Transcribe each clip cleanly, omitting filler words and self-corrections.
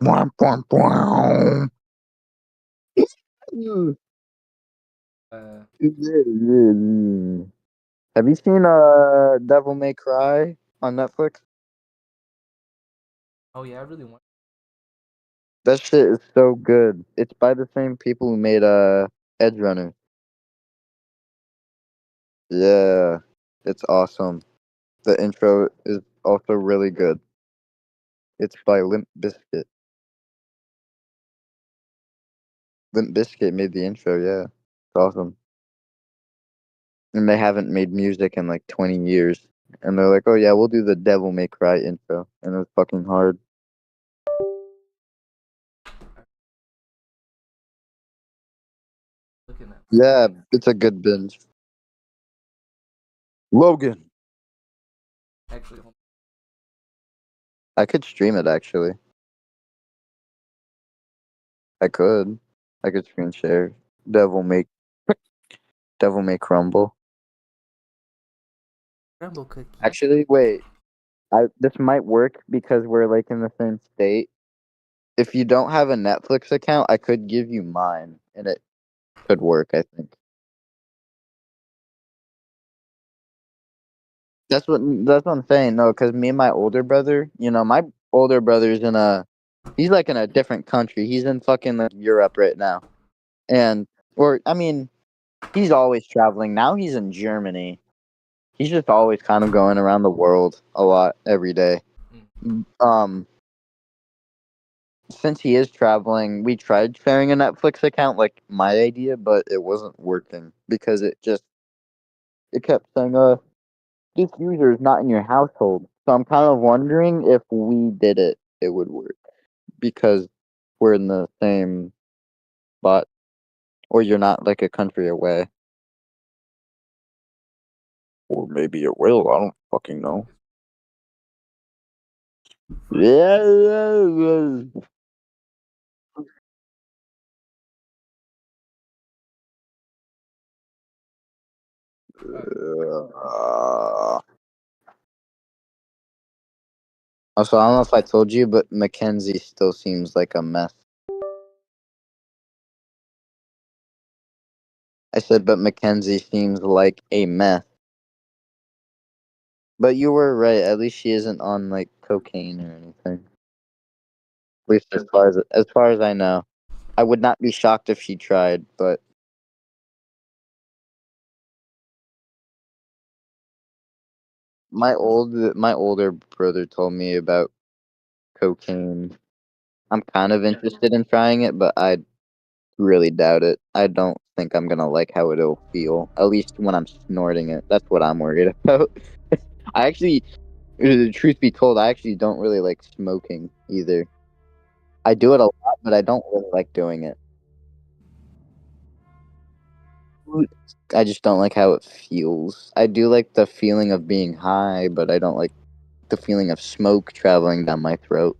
Wah, wah, wah. Uh, Have you seen Devil May Cry on Netflix? oh yeah, I really want. That shit is so good. It's by the same people who made Edge Runner. Yeah, it's awesome. The intro is also really good. It's by Limp Bizkit. Limp Bizkit made the intro, yeah. It's awesome. And they haven't made music in like 20 years. And they're like, oh yeah, we'll do the Devil May Cry intro. And it was fucking hard. Looking at Yeah, it's a good binge. Logan. actually. I could stream it actually. I could. I could screen share. Devil May Devil May Crumble. Rumble cookie. Actually, wait. This might work because we're like in the same state. If you don't have a Netflix account, I could give you mine and it could work, I think. That's what I'm saying. No, because me and my older brother, my older brother's he's like in a different country. He's in fucking like Europe right now. And or I mean, he's always traveling. Now he's in Germany. He's just always kind of going around the world a lot every day. Um, since he is traveling, we tried sharing a Netflix account, like my idea, but it wasn't working because it kept saying, this user is not in your household. So I'm kind of wondering if we did it, it would work because we're in the same spot, or you're not like a country away, or maybe it will. I don't fucking know. Yeah. Also, I don't know if I told you, but Mackenzie still seems like a mess. I said, but Mackenzie seems like a mess. But you were right. At least she isn't on like cocaine or anything. At least as far as I know. I would not be shocked if she tried, but my older brother told me about cocaine. I'm kind of interested in trying it, but I really doubt it. I don't think I'm gonna like how it'll feel. At least when I'm snorting it. That's what I'm worried about. I actually, the truth be told, I actually don't really like smoking either. I do it a lot, but I don't really like doing it. I just don't like how it feels. I do like the feeling of being high, but I don't like the feeling of smoke traveling down my throat.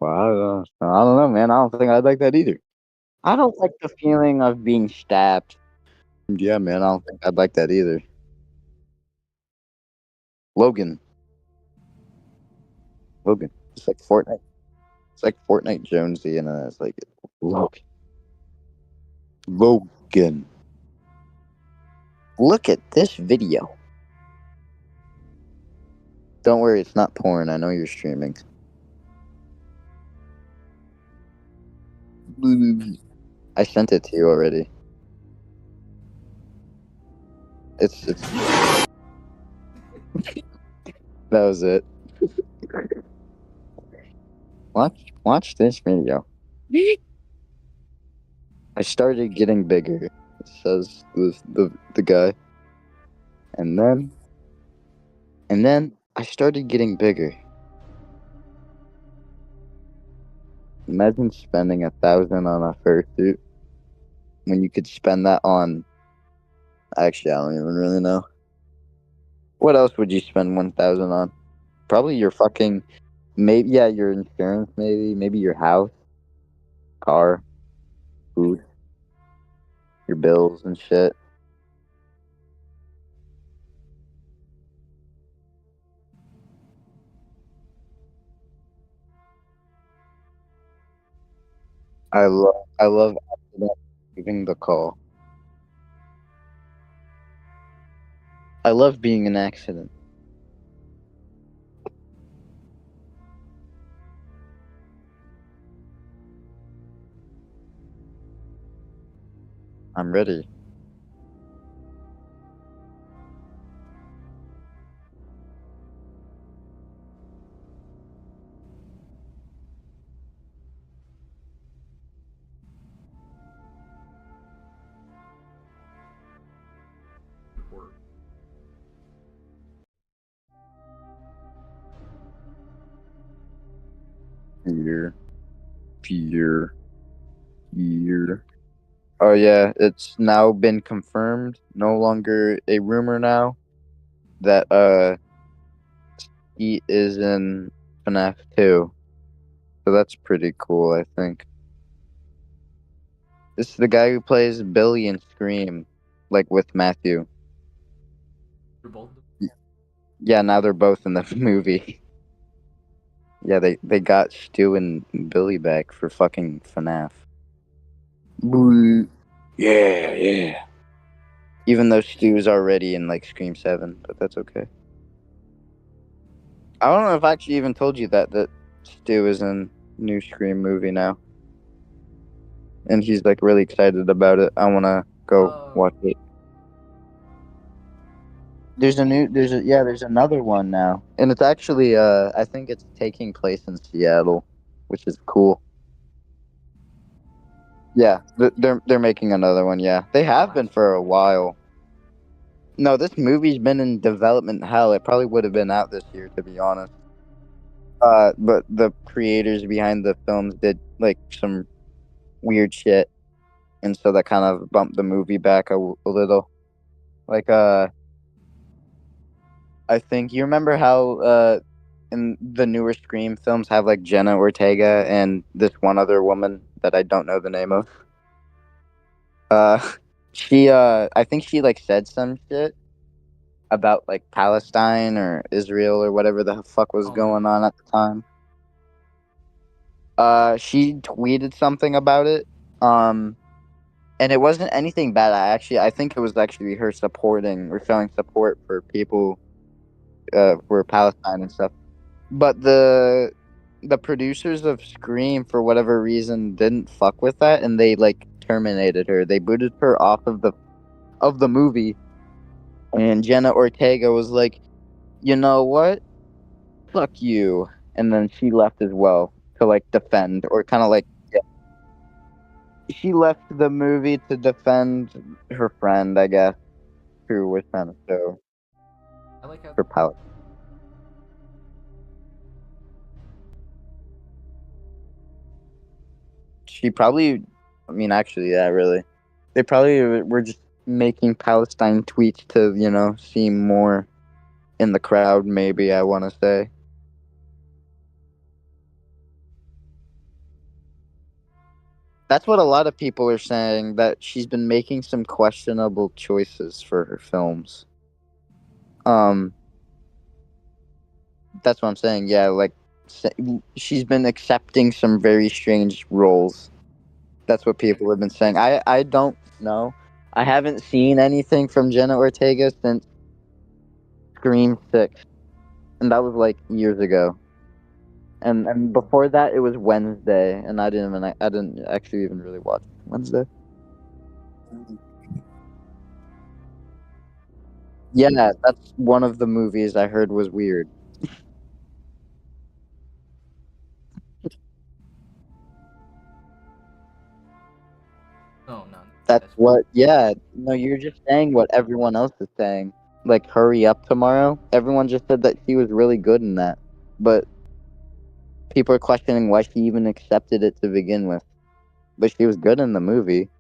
Well, I don't know, man. I don't think I'd like that either. I don't like the feeling of being stabbed. Yeah, man. I don't think I'd like that either. Logan. Logan. It's like Fortnite. It's like Fortnite Jonesy, and it's like Logan. Logan. Look at this video. Don't worry, it's not porn. I know you're streaming. I sent it to you already. It's that was it. Watch this video. I started getting bigger. It says the guy, and then I started getting bigger. Imagine spending 1,000 on a fursuit when you could spend that on. Actually, I don't even really know. What else would you spend 1,000 on? Probably your fucking, maybe, yeah, your insurance, maybe your house, car, food, your bills and shit. I love giving the call. I love being an accident. I'm ready. Or Fear, fear, fear. Oh yeah, it's now been confirmed. No longer a rumor now that he is in FNAF 2. So that's pretty cool, I think. This is the guy who plays Billy in Scream, like with Matthew. they're both. Yeah, now they're both in the movie. Yeah, they got Stu and Billy back for fucking FNAF. Boo. Yeah, yeah. Even though Stu's already in like Scream 7, but that's okay. I don't know if I actually even told you that Stu is in new Scream movie now, and he's like really excited about it. I want to go watch it. There's another one now, and it's actually I think it's taking place in Seattle, which is cool. Yeah, they're making another one. Yeah, they have been for a while. No, this movie's been in development hell. It probably would have been out this year, to be honest. But the creators behind the films did like some weird shit, and so that kind of bumped the movie back a little. Like, I think you remember how in the newer Scream films have like Jenna Ortega and this one other woman that I don't know the name of. Uh, she I think she like said some shit about like Palestine or Israel or whatever the fuck was Oh no. going on at the time. She tweeted something about it. Um, and it wasn't anything bad. I think it was actually her supporting or showing support for people for Palestine and stuff. But the producers of Scream for whatever reason didn't fuck with that, and they like terminated her. They booted her off of the movie. And Jenna Ortega was like, "You know what? Fuck you." And then she left as well to like defend or kind of like she left the movie to defend her friend, I guess, who was trying to show I like how her power. She probably, I mean, actually, yeah, really. They probably were just making Palestine tweets to, seem more in the crowd, maybe, I want to say. That's what a lot of people are saying, that she's been making some questionable choices for her films. Um, that's what I'm saying. Yeah, like she's been accepting some very strange roles. That's what people have been saying. I don't know. I haven't seen anything from Jenna Ortega since Scream 6, and that was like years ago. And before that, it was Wednesday, and I didn't actually even really watch Wednesday. Yeah, that's one of the movies I heard was weird. no. That's That's what. Yeah, no, you're just saying what everyone else is saying. Like, hurry up tomorrow. Everyone just said that she was really good in that, but people are questioning why she even accepted it to begin with. But she was good in the movie.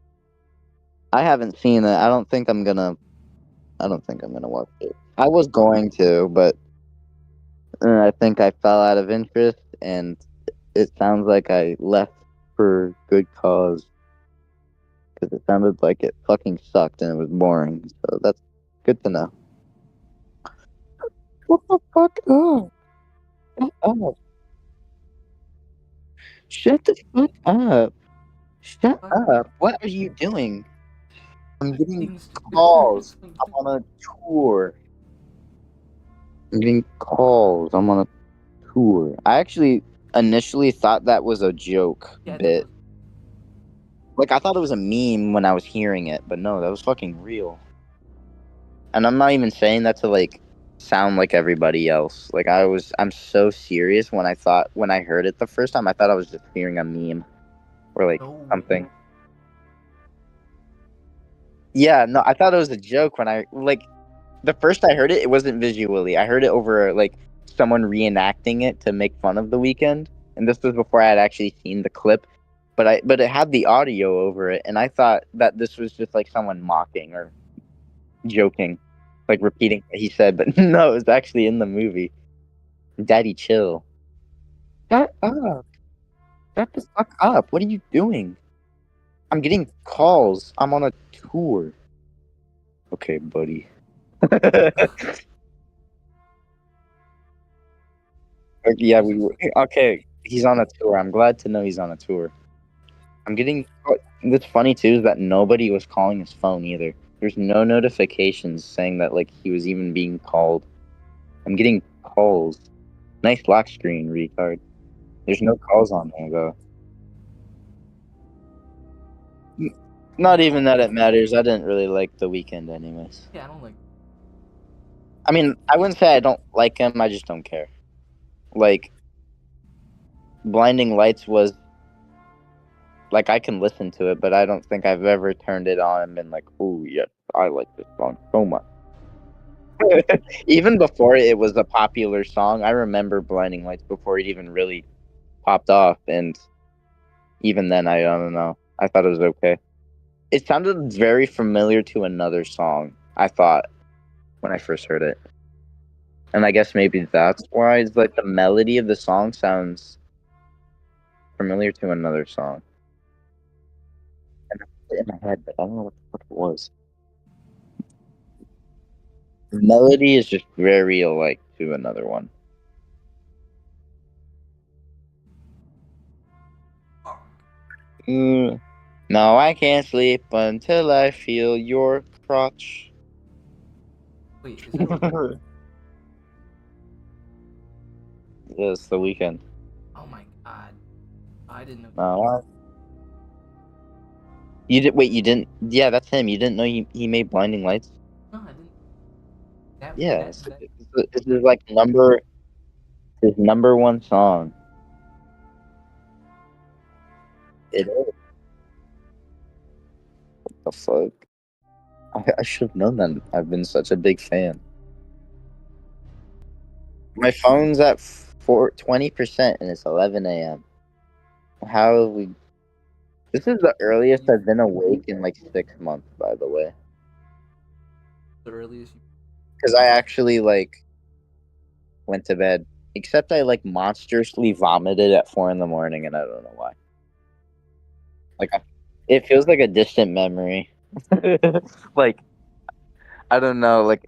I haven't seen it. I don't think I'm gonna. I don't think I'm gonna watch it. I was going to, but I think I fell out of interest, and it sounds like I left for good cause because it sounded like it fucking sucked and it was boring. So that's good to know. What the fuck up? Shut up. Shut the fuck up. Shut Fuck. up. What are you doing? I'm getting Being stupid or calls. I'm something. on a tour. I'm getting calls. I'm on a tour. I actually initially thought that was a joke Yeah, I thought that bit. was. Like, I thought it was a meme when I was hearing it, but no, that was fucking real. And I'm not even saying that to, like, sound like everybody else. Like, I'm so serious when I heard it the first time, I thought I was just hearing a meme or, like, No way. something. Yeah, no, I thought it was a joke when the first I heard it, it wasn't visually. I heard it over, like, someone reenacting it to make fun of The Weeknd, and this was before I had actually seen the clip. But it had the audio over it, and I thought that this was just like someone mocking or joking, like repeating what he said. But no, it was actually in the movie. Daddy, chill. Shut up. Shut the fuck up. What are you doing? I'm getting calls. I'm on a tour. Okay, buddy. Yeah, okay. He's on a tour. I'm glad to know he's on a tour. I'm getting. What's funny too is that nobody was calling his phone either. There's no notifications saying that like he was even being called. I'm getting calls. Nice lock screen, retard. There's no calls on there though. Not even that it matters. I didn't really like The Weeknd anyways. Yeah, I don't like. I mean, I wouldn't say I don't like him. I just don't care. Like, Blinding Lights was like I can listen to it, but I don't think I've ever turned it on and been like, "Oh yes, I like this song so much." Even before it was a popular song, I remember Blinding Lights before it even really popped off, and even then, I don't know. I thought it was okay. It sounded very familiar to another song, I thought, when I first heard it. And I guess maybe that's why it's like the melody of the song sounds familiar to another song. And I put it in my head, but I don't know what the fuck it was. The melody is just very alike to another one. No, I can't sleep until I feel your crotch. Wait, is it over? Yeah, it's The Weeknd. Oh my god. I didn't know. No, you did. Wait, you didn't? Yeah, that's him. You didn't know he made Blinding Lights? No, I didn't. That Yeah, that that. it's his like his number one song. It is. What the fuck? I should have known that. I've been such a big fan. My phone's at 20% and it's 11 a.m. How have we? This is the earliest I've been awake in like 6 months, by the way. The earliest. Because I actually like went to bed. Except I like monstrously vomited at 4 in the morning, and I don't know why. Like, it feels like a distant memory. Like, I don't know. Like,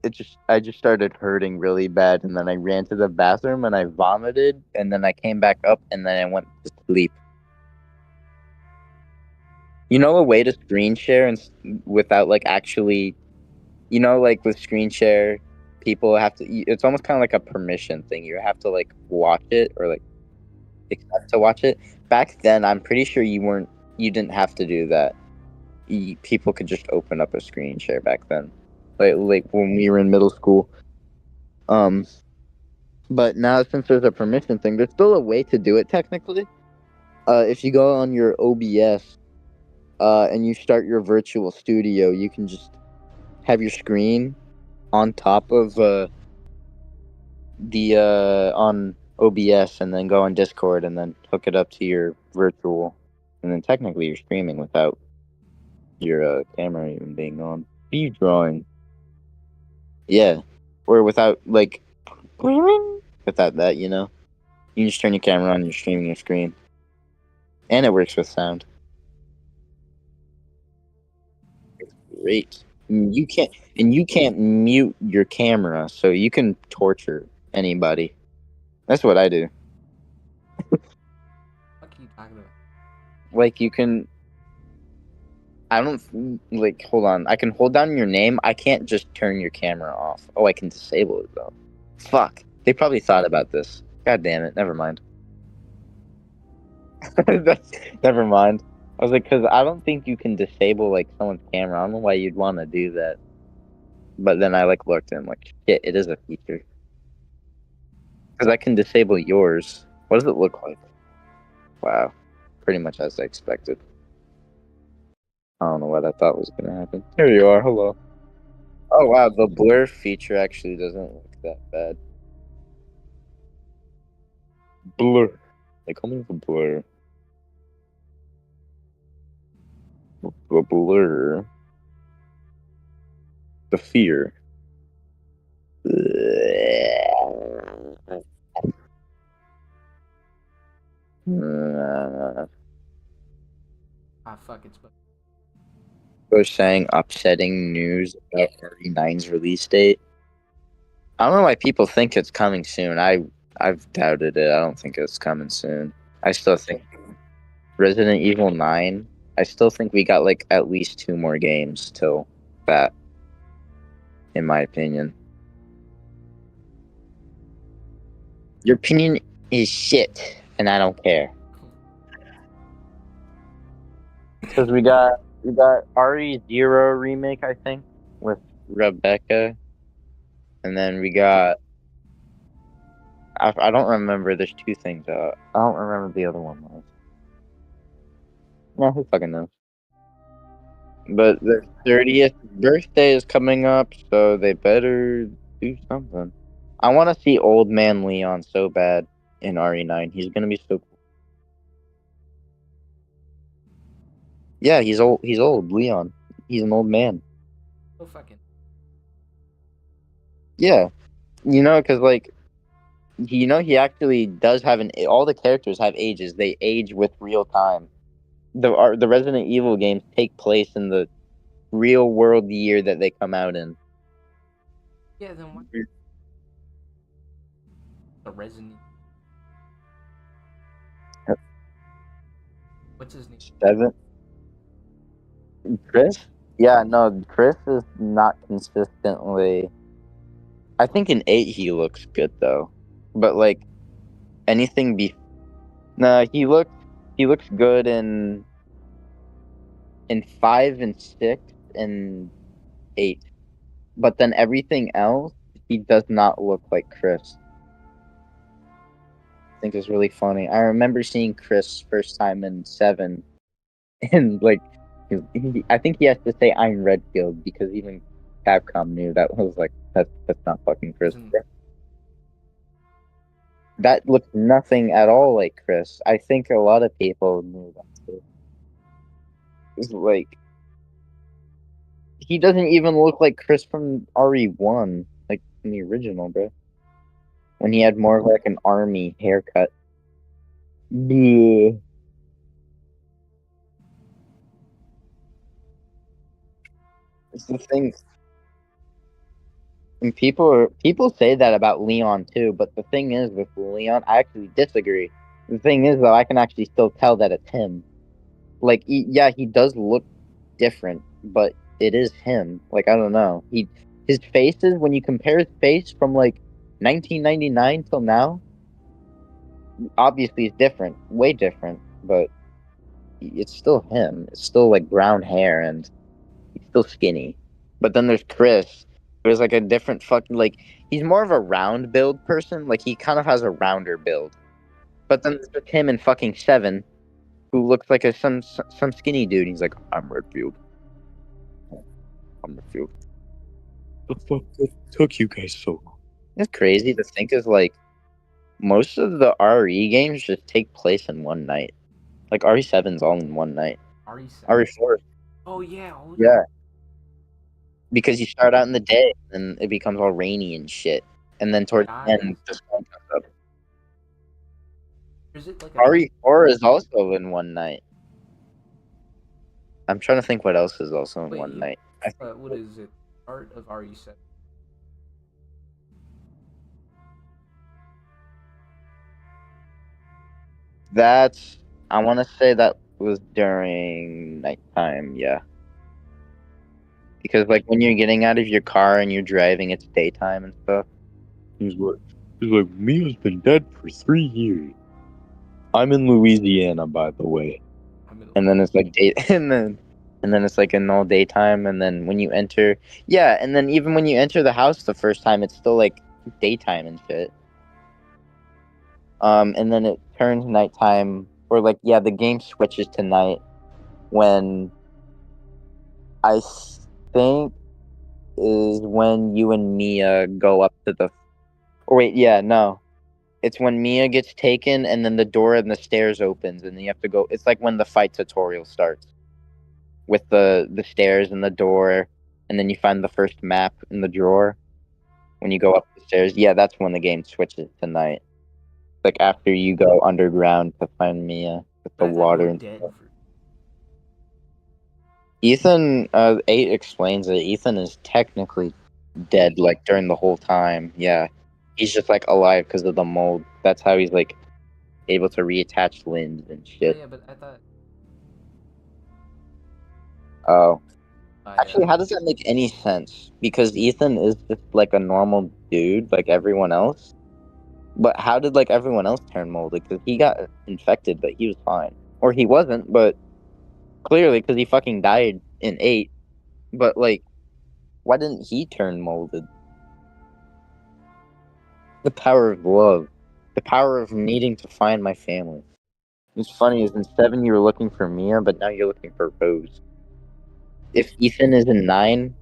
I just started hurting really bad, and then I ran to the bathroom and I vomited, and then I came back up, and then I went to sleep. You know, a way to screen share and without like actually, like with screen share, people have to. It's almost kind of like a permission thing. You have to like watch it or like accept to watch it. Back then, I'm pretty sure you didn't have to do that. People could just open up a screen share back then, like when we were in middle school. Um, but now since there's a permission thing, there's still a way to do it technically. If you go on your OBS, and you start your virtual studio, you can just have your screen on top of the on OBS, and then go on Discord, and then hook it up to your virtual, and then technically you're streaming without your camera even being on. What are you drawing? Yeah, or without like without that, you just turn your camera on and you're streaming your screen, and it works with sound. It's great. You can't mute your camera, so you can torture anybody. That's what I do. What are you talking about? Like you can. I don't like. Hold on. I can hold down your name. I can't just turn your camera off. Oh, I can disable it though. Fuck. They probably thought about this. God damn it. Never mind. Never mind. I was like, because I don't think you can disable like someone's camera. I don't know why you'd want to do that. But then I like looked and like, shit, it is a feature. Because I can disable yours. What does it look like? Wow. Pretty much as I expected. I don't know what I thought was gonna happen. Here you are. Hello. Oh wow, the blur feature actually doesn't look that bad. Blur. They call me the blur. The blur. The fear. Ah, fuck, it's. They're saying upsetting news about RE9's release date. I don't know why people think it's coming soon. I've doubted it. I don't think it's coming soon. I still think Resident Evil 9. I still think we got like at least 2 more games till that, in my opinion. Your opinion is shit, and I don't care. Because we got RE0 remake, I think, with Rebecca, and then we got. I don't remember. There's 2 things. I don't remember the other one was. No, who fucking knows? But their 30th birthday is coming up, so they better do something. I want to see Old Man Leon so bad in RE9. He's gonna be so cool. Yeah, he's old. He's old. Leon. He's an old man. So fucking. Yeah, because like he actually does have all the characters have ages. They age with real time. The Resident Evil games take place in the real world year that they come out in. Yeah, then what? The Resident. What's his name? 7. Chris? Yeah, no, Chris is not consistently. I think in 8 he looks good though, but like anything be. No, he looks good in 5 and 6 and 8, but then everything else he does not look like Chris. I think it's really funny. I remember seeing Chris first time in 7, and like I think he has to say I'm Redfield because even Capcom knew that was like that's not fucking Chris. Isn't- That looks nothing at all like Chris. I think a lot of people knew that too. It's like he doesn't even look like Chris from RE1, like in the original, bro. When he had more of like an army haircut. Bleh. It's the thing. And people say that about Leon too, but the thing is with Leon, I actually disagree. The thing is though, I can actually still tell that it's him. Like, yeah, he does look different, but it is him. Like, I don't know. His faces, when you compare his face from like 1999 till now, obviously it's different, way different, but it's still him. It's still like brown hair and he's still skinny. But then there's Chris. There's like a different fucking like he's more of a round build person. Like he kind of has a rounder build. But then there's him in fucking 7, who looks like some skinny dude. He's like, I'm Redfield. I'm Redfield. The fuck took you guys so long? It's crazy to think is like most of the RE games just take place in one night. Like RE7's all in one night. RE7. RE4, Oh yeah. Oh, yeah, because you start out in the day and it becomes all rainy and shit, and then towards the end the sun comes up. Is it like a RE4 is also in one night. I'm trying to think what else is also in wait? one night. I think What is it? Art of RE7. that's. I want to say that was during nighttime. Yeah. Because like when you're getting out of your car and you're driving, it's daytime and stuff. He's like, Mia's been dead for 3 years. I'm in Louisiana, by the way. And then it's like day, and then it's like in all daytime. And then when you enter, yeah, and then even when you enter the house the first time, it's still like daytime and shit. And then it turns nighttime, or like yeah, the game switches to night when I think is when you and Mia go up to the. Or wait, yeah, no. It's when Mia gets taken and then the door and the stairs opens and then you have to go. It's like when the fight tutorial starts with the stairs and the door, and then you find the first map in the drawer when you go up the stairs. Yeah, that's when the game switches to night. Like after you go underground to find Mia with the water and stuff. Ethan, 8 explains that Ethan is technically dead, like during the whole time. Yeah, he's just like alive because of the mold. That's how he's like able to reattach limbs and shit. Yeah, but I thought. Oh, actually, how does that make any sense? Because Ethan is just like a normal dude, like everyone else. But how did like everyone else turn molded? Because he got infected, but he was fine, or he wasn't. But clearly, because he fucking died in 8. But like, why didn't he turn molded? The power of love. The power of needing to find my family. What's funny is in 7 you were looking for Mia, but now you're looking for Rose. If Ethan is in 9,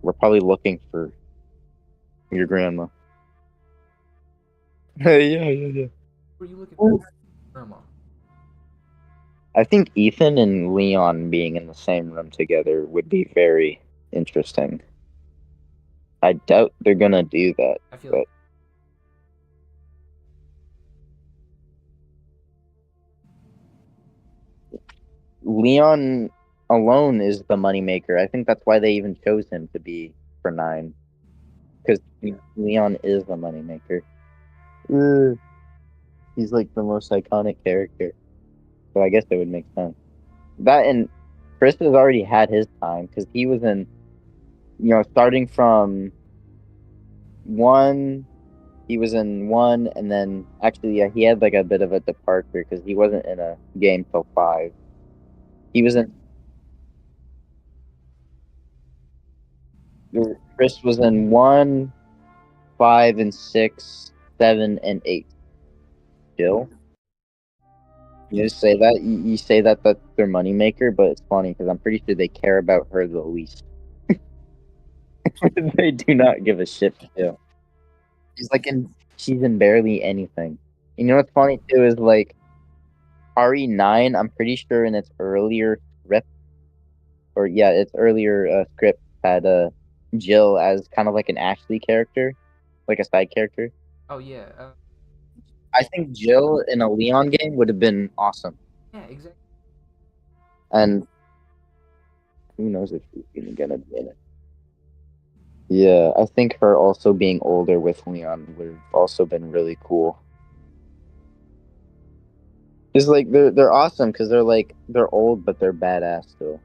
we're probably looking for your grandma. yeah. Were you looking for grandma? I think Ethan and Leon being in the same room together would be very interesting. I doubt they're gonna do that. I feel But Leon alone is the moneymaker. I think that's why they even chose him to be for 9. Because Leon is the moneymaker. He's like the most iconic character. So I guess it would make sense. That and Chris has already had his time because he was in, starting from 1. He was in 1, and then actually, yeah, he had like a bit of a departure because he wasn't in a game till 5. He was in. Chris was in 1, 5, and 6, 7, and 8. Jill. You just say that you say that that's their moneymaker, but it's funny because I'm pretty sure they care about her the least. They do not give a shit for Jill. She's in barely anything. You know what's funny too is like RE9. I'm pretty sure in its earlier script, or yeah, its earlier script had Jill as kind of like an Ashley character, like a side character. Oh yeah. I think Jill in a Leon game would have been awesome. Yeah, exactly. And who knows if she's even gonna be in it. Yeah, I think her also being older with Leon would have also been really cool. It's like they're awesome because they're old but they're badass still.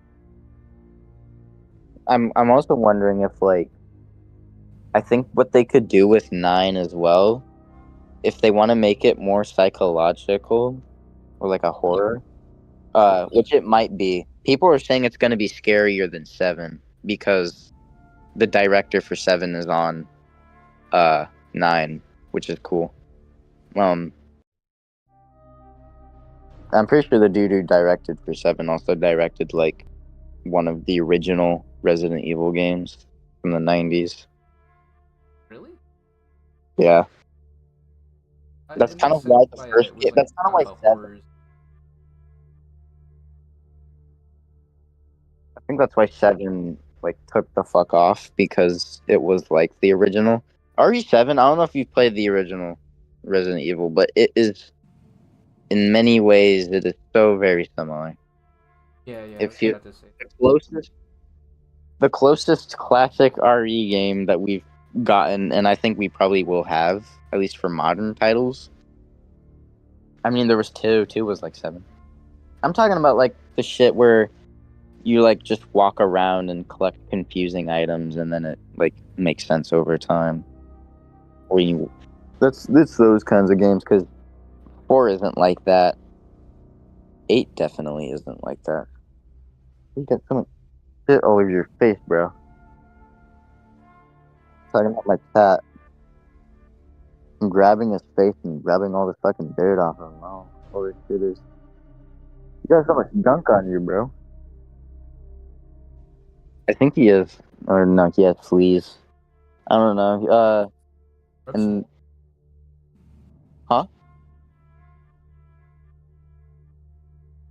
I'm also wondering if like I think what they could do with 9 as well, if they want to make it more psychological or like a horror, which it might be. People are saying it's going to be scarier than 7 because the director for 7 is on 9, which is cool. I'm pretty sure the dude who directed for 7 also directed like one of the original Resident Evil games from the 90s. Really? Yeah. That's kind of why the first game. That's kind of why 7. I think that's why 7 like took the fuck off because it was like the original. RE7. I don't know if you've played the original Resident Evil, but it is in many ways it is so very similar. Yeah. If you the closest classic RE game that we've gotten, and I think we probably will have, at least for modern titles. I mean, there was 2. 2 was like 7. I'm talking about like the shit where you like just walk around and collect confusing items, and then it like makes sense over time. Or you, that's those kinds of games because 4 isn't like that. 8 definitely isn't like that. You got some shit all over your face, bro. Talking about my cat. I'm grabbing his face and rubbing all the fucking dirt off of him. Oh, holy shit is. You got so much gunk on you, bro. I think he is. Or no, he has fleas. I don't know. And. Huh?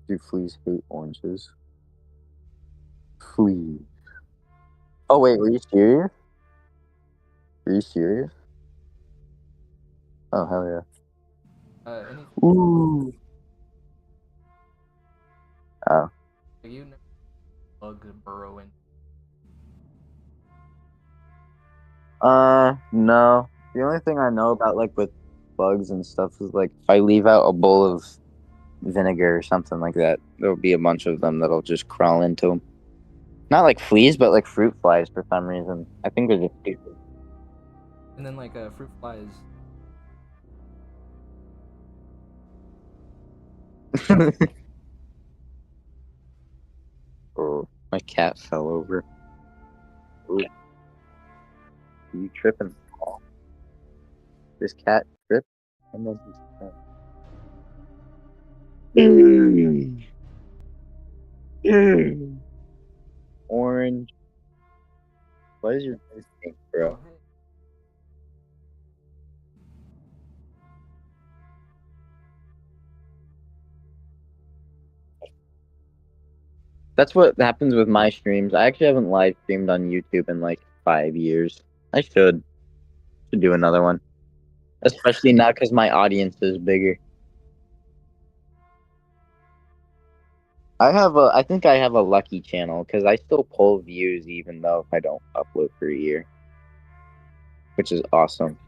Do fleas hate oranges? Fleas. Oh, wait, were you serious? Are you serious? Oh, hell yeah. Anything Ooh. Oh. like you know, bug burrow in. No. The only thing I know about, like, with bugs and stuff is, like, if I leave out a bowl of vinegar or something like that, there'll be a bunch of them that'll just crawl into them. Not like fleas, but like fruit flies for some reason. I think they're just stupid. And then like fruit flies. Oh, my cat fell over. Ooh. You tripping? This cat tripped? And then Orange. Why is your face pink, bro? Oh, hey. That's what happens with my streams. I actually haven't live streamed on YouTube in like 5 years. I should do another one, especially now because my audience is bigger. I think I have a lucky channel because I still pull views even though if I don't upload for a year, which is awesome.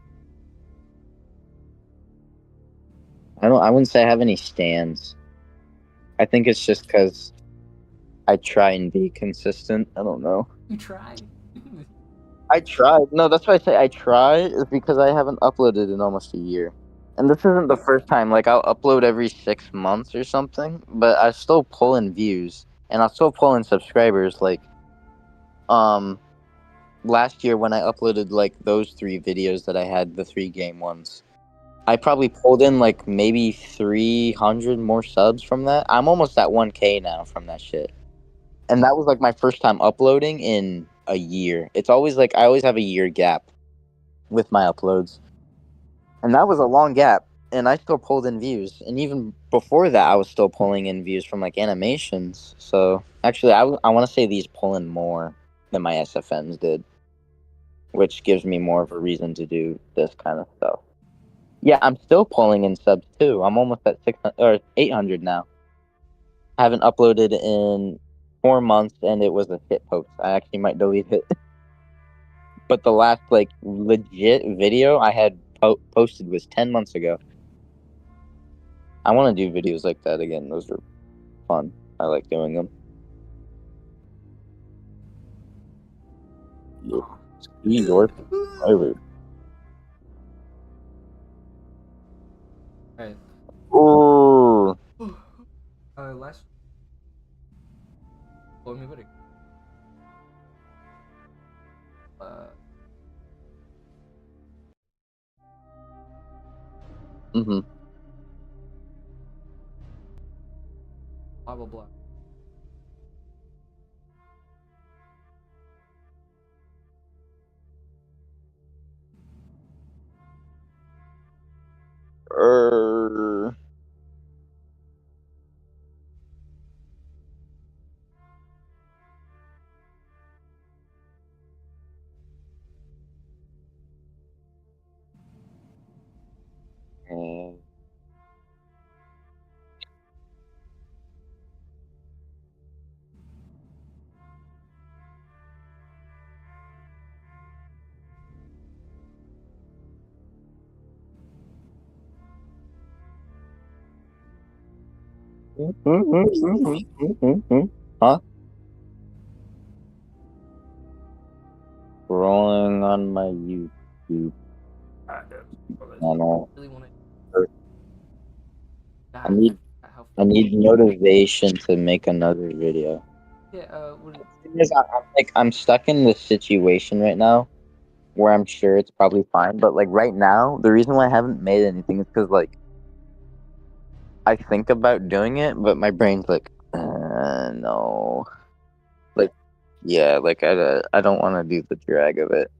I wouldn't say I have any stands. I think it's just because I try and be consistent. I don't know. You try. I tried. No, that's why I say I try is because I haven't uploaded in almost a year. And this isn't the first time. Like I'll upload every 6 months or something, but I still pull in views and I still pull in subscribers. Like, last year when I uploaded like those 3 videos that I had, the 3 game ones, I probably pulled in like maybe 300 more subs from that. I'm almost at 1K now from that shit. And that was like my first time uploading in a year. It's always like I always have a year gap with my uploads. And that was a long gap. And I still pulled in views. And even before that, I was still pulling in views from like animations. So actually, I want to say these pull in more than my SFNs did, which gives me more of a reason to do this kind of stuff. Yeah, I'm still pulling in subs too. I'm almost at 600 or 800 now. I haven't uploaded in 4 months, and it was a shit post. I actually might delete it. But the last like legit video I had posted was 10 months ago. I want to do videos like that again. Those are fun. I like doing them. Your private. Alright. Ooh. Last. Well, I mean, what? Mhm. Blah blah blah. Er. Huh? scrolling on my YouTube channel. Really want to. I need How I need motivation to make another video. Yeah. Thing is, I'm stuck in this situation right now where I'm sure it's probably fine, but like right now, the reason why I haven't made anything is because like I think about doing it, but my brain's like, no, like yeah, like I don't want to do the drag of it.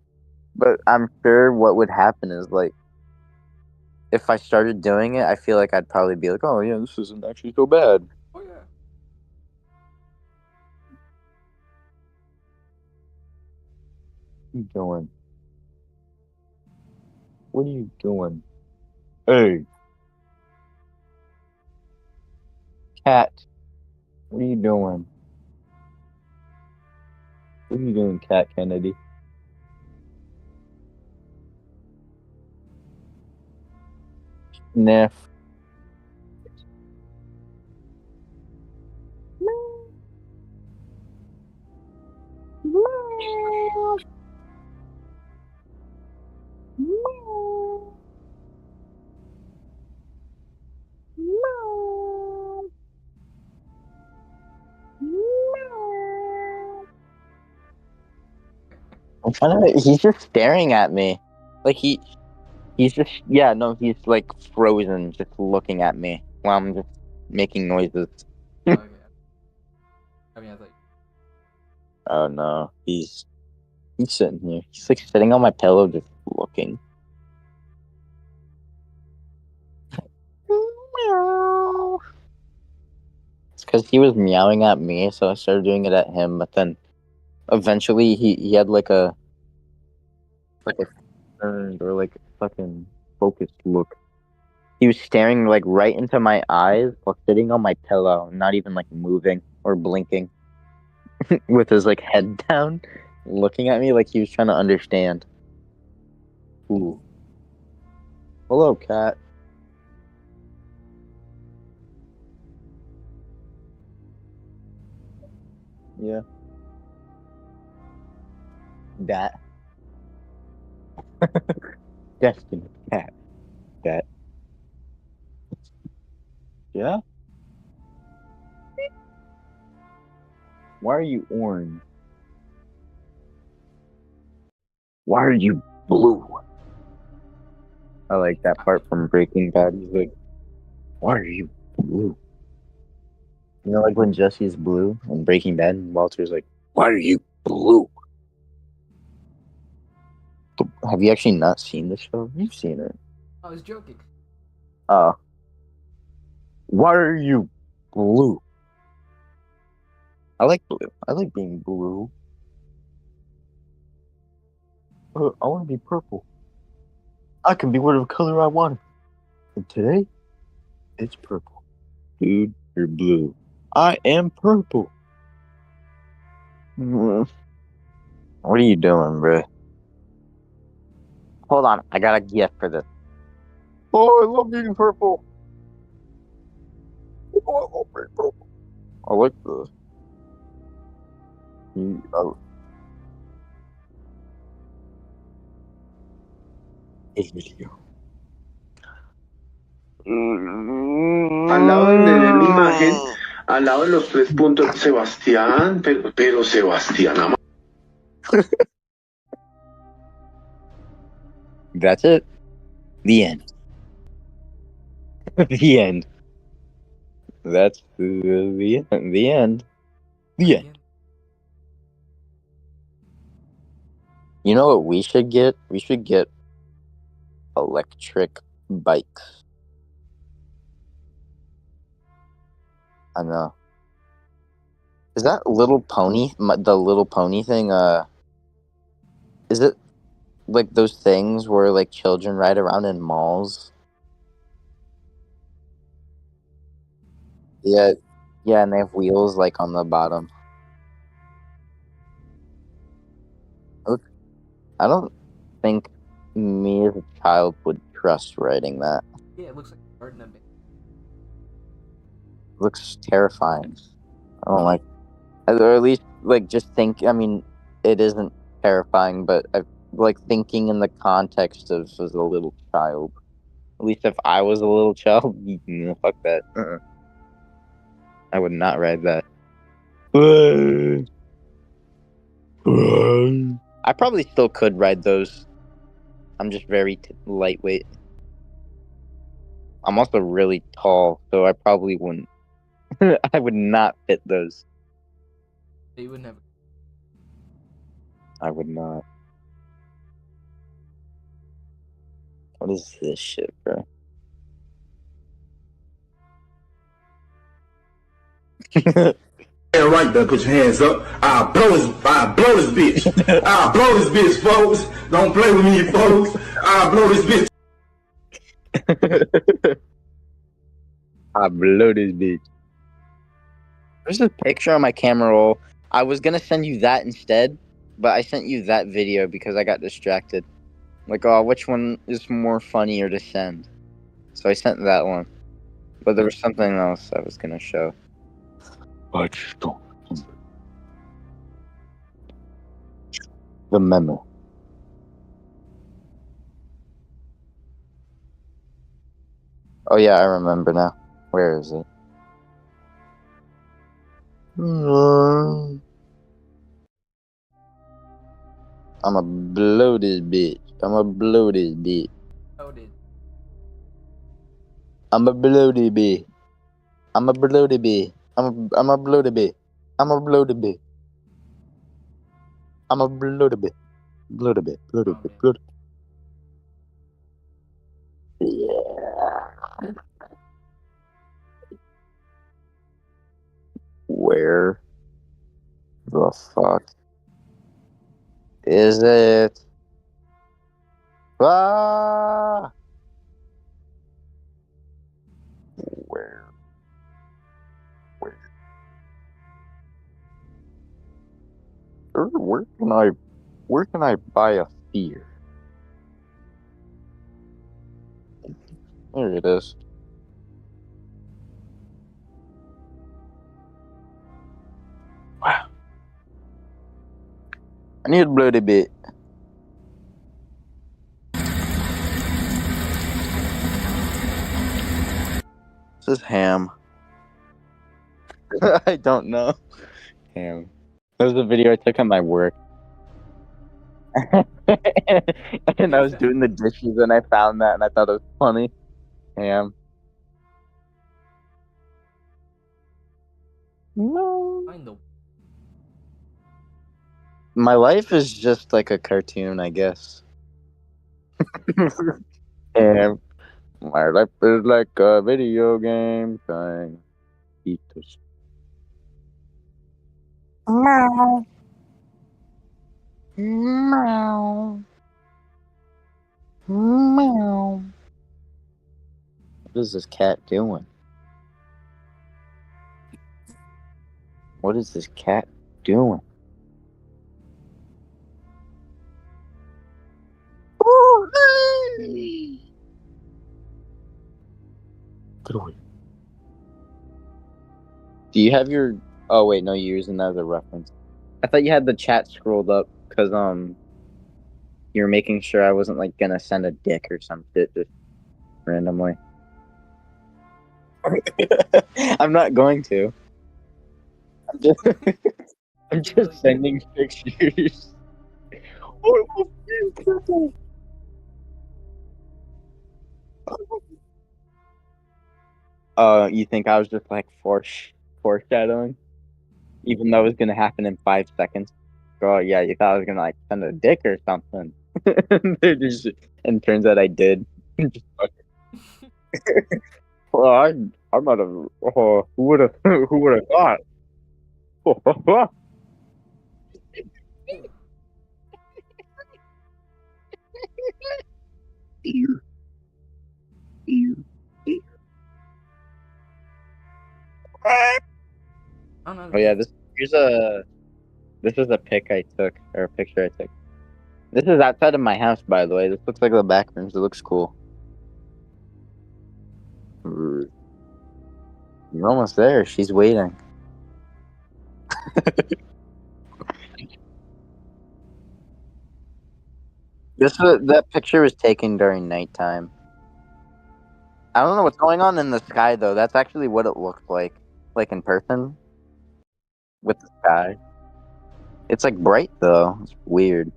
But I'm sure what would happen is like if I started doing it, I feel like I'd probably be like, oh yeah, this isn't actually so bad. Oh yeah. What are you doing? What are you doing? Hey, cat. What are you doing? What are you doing, Cat Kennedy? Sniff. I'm trying to. He's just staring at me, like he's just yeah no he's like frozen, just looking at me while I'm just making noises. Okay. I mean, I thought. Oh no, he's sitting here. He's like sitting on my pillow, just looking. It's because he was meowing at me, so I started doing it at him. But then eventually he had like a turned or like fucking focused look. He was staring like right into my eyes while sitting on my pillow, not even like moving or blinking, with his like head down, looking at me like he was trying to understand. Ooh. Hello, cat. Yeah. That. Destiny cat. That. Yeah? Why are you orange? Why are you blue? I like that part from Breaking Bad. He's like, why are you blue? You know, like when Jesse's blue in Breaking Bad, and Walter's like, why are you blue? Have you actually not seen the show? You've seen it. I was joking. Why are you blue? I like blue. I like being blue. I want to be purple. I can be whatever color I want. And today, it's purple. Dude, you're blue. I am purple. What are you doing, bro? Hold on, I got a gift for this. Oh, I love being purple. Oh, I love being purple. I like the. El video. Al lado de mi imagen, al lado de los 3 puntos, Sebastián, pero Sebastián, That's it. The end. The end. That's the end. The end. The end. You know what we should get? We should get electric bikes. I know. Is that Little Pony? The Little Pony thing? Is it like those things where like children ride around in malls? Yeah, yeah, and they have wheels like on the bottom. Look, I don't think me as a child would trust riding that. Yeah, it looks like a garden of it. Looks terrifying. I don't like, or at least like just think. I mean, it isn't terrifying, but I like thinking in the context of as a little child. At least if I was a little child, fuck that. I would not ride that. I probably still could ride those. I'm just very lightweight. I'm also really tall, so I probably wouldn't. I would not fit those. You would never. I would not. What is this shit, bro? Right there, put your hands up. I'll blow this bitch. I'll blow this bitch, folks. Don't play with me, folks. I'll blow this bitch. I blow this bitch. There's a picture on my camera roll. I was gonna send you that instead, but I sent you that video because I got distracted. Like, oh, which one is more funnier to send? So I sent that one. But there was something else I was gonna show. I just don't remember. The memo. Oh yeah, I remember now. Where is it? I'ma blow this bitch. I'ma blow this bitch. Oh, did. I'ma blow this bitch. I'ma blow the bitch. I'ma blow the bitch. I'ma blow the bitch. I'ma blow the bitch. Blow the bitch. Blow the bitch. Blow the Yeah. Where the fuck is it? Ah! Where? Where can I buy a fear? There it is. Wow. I need to blow the bit. This is ham. I don't know. Ham. That was a video I took at my work. And I was doing the dishes and I found that and I thought it was funny. Ham. No. Find the. My life is just like a cartoon, I guess. Ham. My life is like a video game thing. Eat this. Meow. Meow. Meow. What is this cat doing? What is this cat doing? Get away. Do you have your... Oh, wait, no, you're using that as a reference. I thought you had the chat scrolled up because, you were making sure I wasn't, like, gonna send a dick or some shit just randomly. I'm not going to. I'm just sending pictures. You think I was just, like, foreshadowing? Even though it was gonna happen in 5 seconds. Oh yeah, you thought I was gonna like send a dick or something. And turns out I did. Just well, I might have. Oh, who would have thought? Oh yeah, this is a pic I took or a picture I took. This is outside of my house, by the way. This looks like the back rooms. It looks cool. You're almost there. She's waiting. That picture was taken during nighttime. I don't know what's going on in the sky though. That's actually what it looks like in person, with the sky. It's like bright though. It's weird.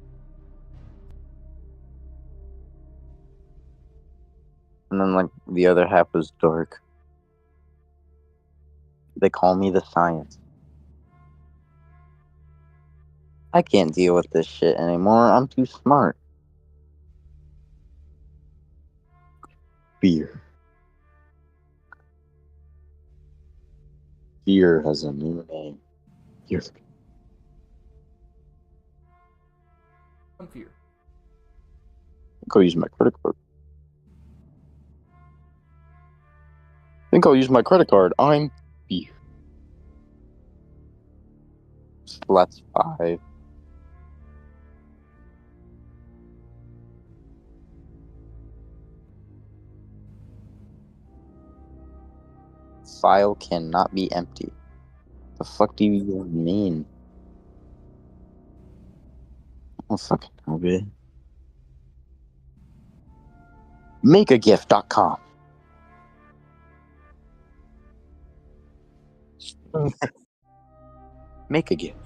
And then like the other half was dark. They call me the science. I can't deal with this shit anymore. I'm too smart. Fear. Fear has a new name. Fear. I'm fear. I'll use my credit card. I think I'll use my credit card. I'm fear. So that's 5. File cannot be empty. The fuck do you even mean? Oh fucking know, bitch. Makeagift.com. Make a gift.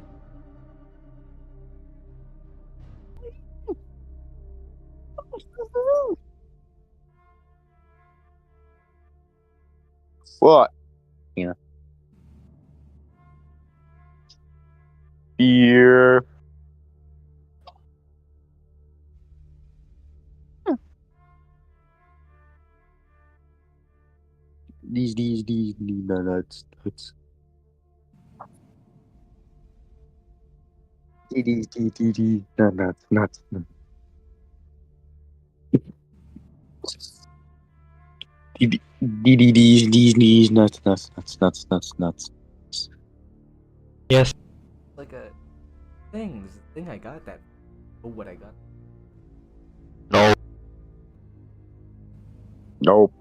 What? Yeah. Fear. These, nuts. These, nuts. These, nuts. Yes. Like a thing. There's a thing I got that. Oh, what I got. No. Nope.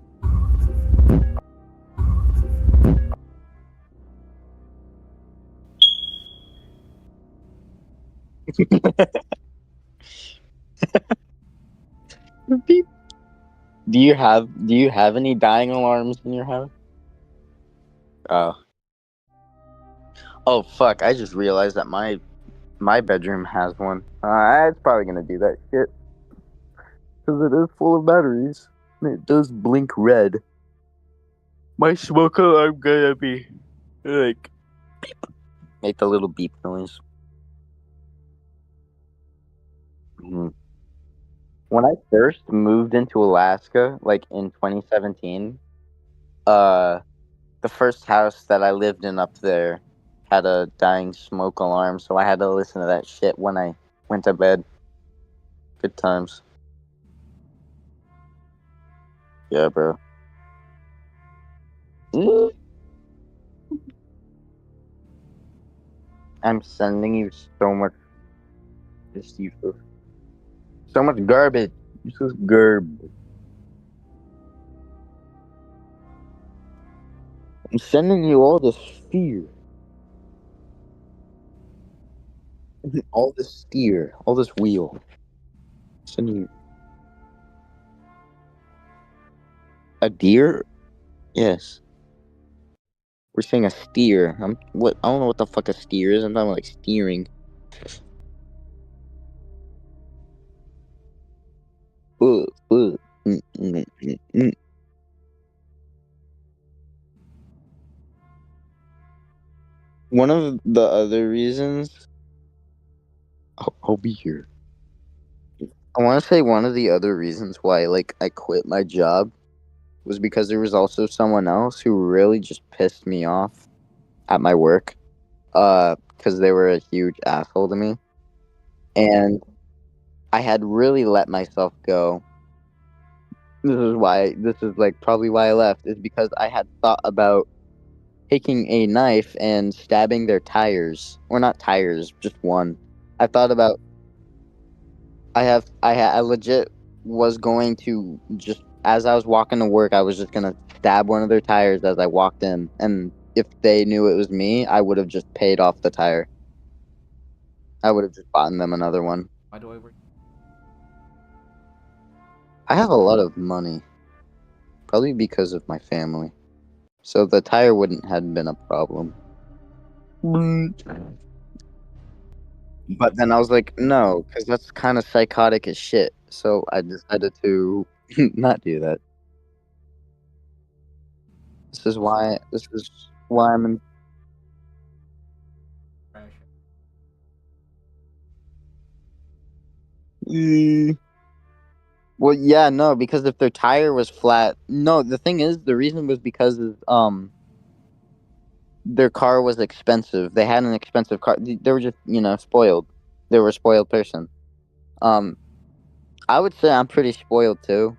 Beep. Do you have any dying alarms in your house? Oh. Oh fuck! I just realized that my bedroom has one. It's probably gonna do that shit because it is full of batteries. And it does blink red. My smoke alarm gonna be like beep. Make the little beep noise. Mm-hmm. When I first moved into Alaska, like in 2017, the first house that I lived in up there had a dying smoke alarm, so I had to listen to that shit when I went to bed. Good times. Yeah, bro. I'm sending you so much so much garbage. This is garbage. I'm sending you all this fear. All this steer. All this wheel. Sending you a deer? Yes. We're saying a steer. I don't know what the fuck a steer is. I'm talking like steering. Mm, mm, mm. One of the other reasons I'll be here. I want to say one of the other reasons why like I quit my job was because there was also someone else who really just pissed me off at my work. Because they were a huge asshole to me. And I had really let myself go. This is like probably why I left, is because I had thought about taking a knife and stabbing their tires. Or not tires, just one. I thought about, I legit was going to just, as I was walking to work, I was just gonna stab one of their tires as I walked in. And if they knew it was me, I would have just paid off the tire. I would have just bought them another one. Why do I work? I have a lot of money, probably because of my family, so the tire wouldn't have been a problem. But then I was like, no, because that's kind of psychotic as shit. So I decided to not do that. This is why I'm in. Crash. Well, yeah, no, because if their tire was flat, no, the thing is, the reason was because their car was expensive. They had an expensive car. They were just, spoiled. They were a spoiled person. Um, I would say I'm pretty spoiled too,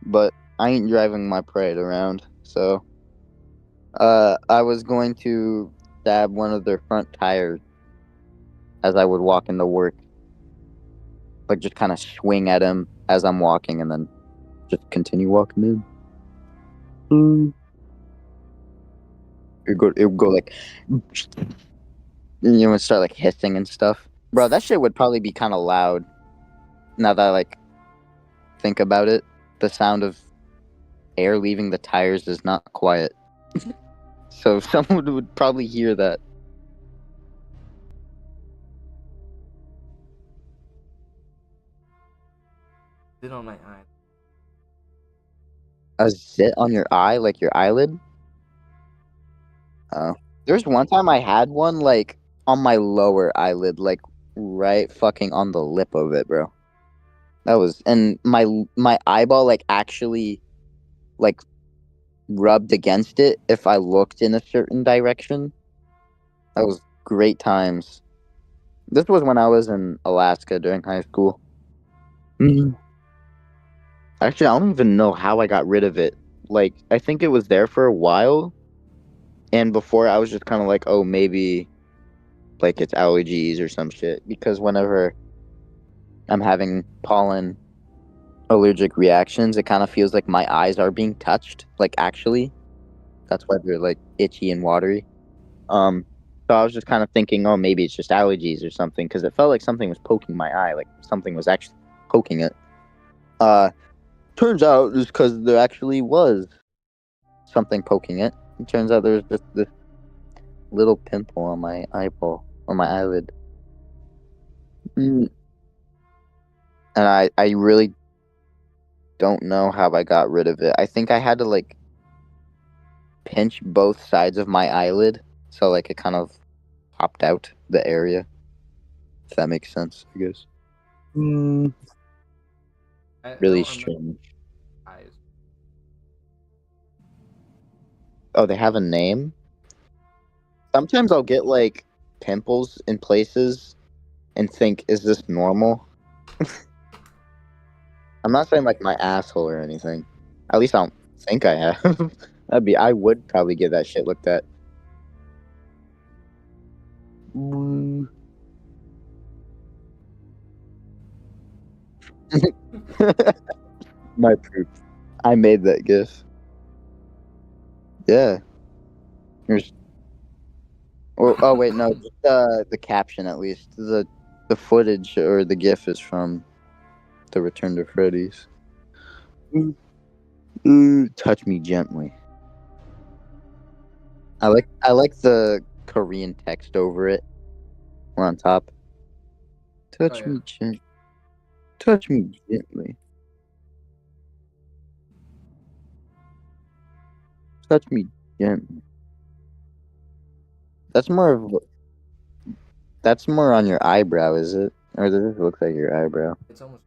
but I ain't driving my pride around. So, I was going to stab one of their front tires as I would walk into work. Like, just kind of swing at him as I'm walking and then just continue walking in. It would go like, it start like hissing and stuff. Bro, that shit would probably be kind of loud. Now that I like think about it, the sound of air leaving the tires is not quiet. So someone would probably hear that. Sit on my eye. A zit on your eye, like your eyelid? Oh. There's one time I had one like on my lower eyelid, like right fucking on the lip of it, bro. That was, and my eyeball like actually like rubbed against it if I looked in a certain direction. That was great times. This was when I was in Alaska during high school. Actually, I don't even know how I got rid of it. Like, I think it was there for a while, and before I was just kind of like, oh, maybe like it's allergies or some shit. Because whenever I'm having pollen allergic reactions, it kind of feels like my eyes are being touched. Like, actually, that's why they're like itchy and watery. So I was just kind of thinking, oh, maybe it's just allergies or something, because it felt like something was poking my eye, like something was actually poking it. Turns out it's because there actually was something poking it. It turns out there's just this little pimple on my eyeball, on my eyelid. And I really don't know how I got rid of it. I think I had to like pinch both sides of my eyelid, so like it kind of popped out the area. If that makes sense, I guess. I Really don't remember strange. eyes. Oh, they have a name? Sometimes I'll get like pimples in places and think, is this normal? I'm not saying like my asshole or anything. At least I don't think I have. I would probably get that shit looked at. My proof. I made that gif. Yeah. Here's. Oh wait, no. Just the caption at least. The footage or the gif is from the Return to Freddy's. Touch me gently. I like the Korean text over it. We're on top. Touch me gently. Touch me gently. Touch me gently. That's more of. That's more on your eyebrow, is it? Or does it look like your eyebrow? It's almost.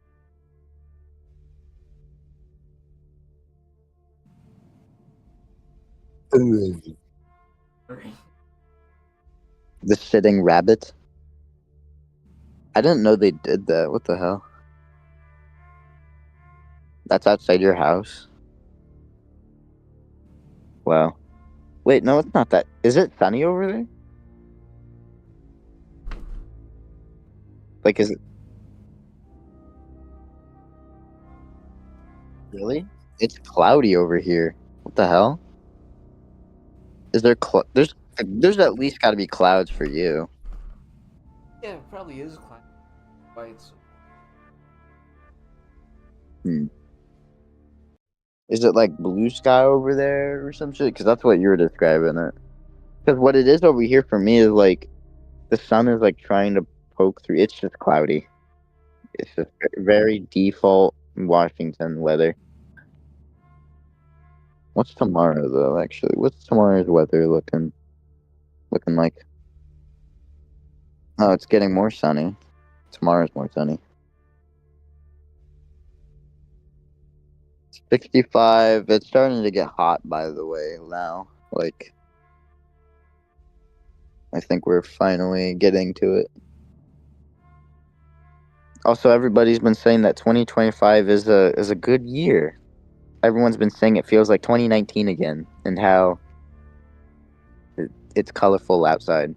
The sitting rabbit. I didn't know they did that. What the hell? That's outside your house? Wow. Wait, no, it's not that. Is it sunny over there? Like, is it? Really? It's cloudy over here. What the hell? Is there there's at least got to be clouds for you. Yeah, it probably is climate. Why it's. Is it like blue sky over there or some shit? Because that's what you're describing it. Because what it is over here for me is like the sun is like trying to poke through. It's just cloudy. It's just very default Washington weather. What's tomorrow though? Actually, what's tomorrow's weather looking like? Oh, it's getting more sunny. Tomorrow's more sunny. 65. It's starting to get hot, by the way, now. Like, I think we're finally getting to it. Also, everybody's been saying that 2025 is a good year. Everyone's been saying it feels like 2019 again, and how it's colorful outside.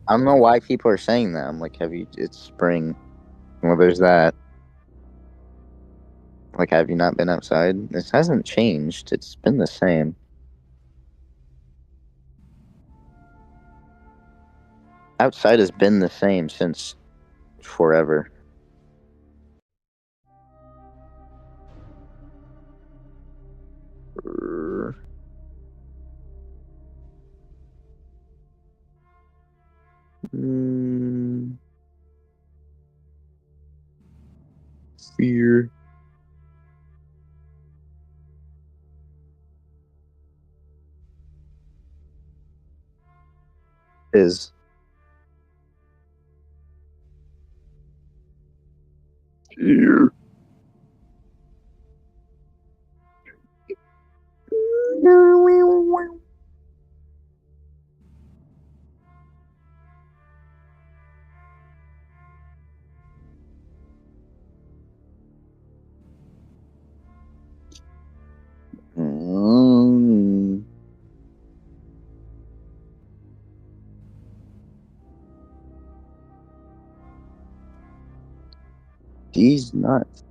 I don't know why people are saying that. I'm like, it's spring. Well, there's that. Like, have you not been outside? This hasn't changed. It's been the same. Outside has been the same since forever. Fear. Is. Fear. These nuts.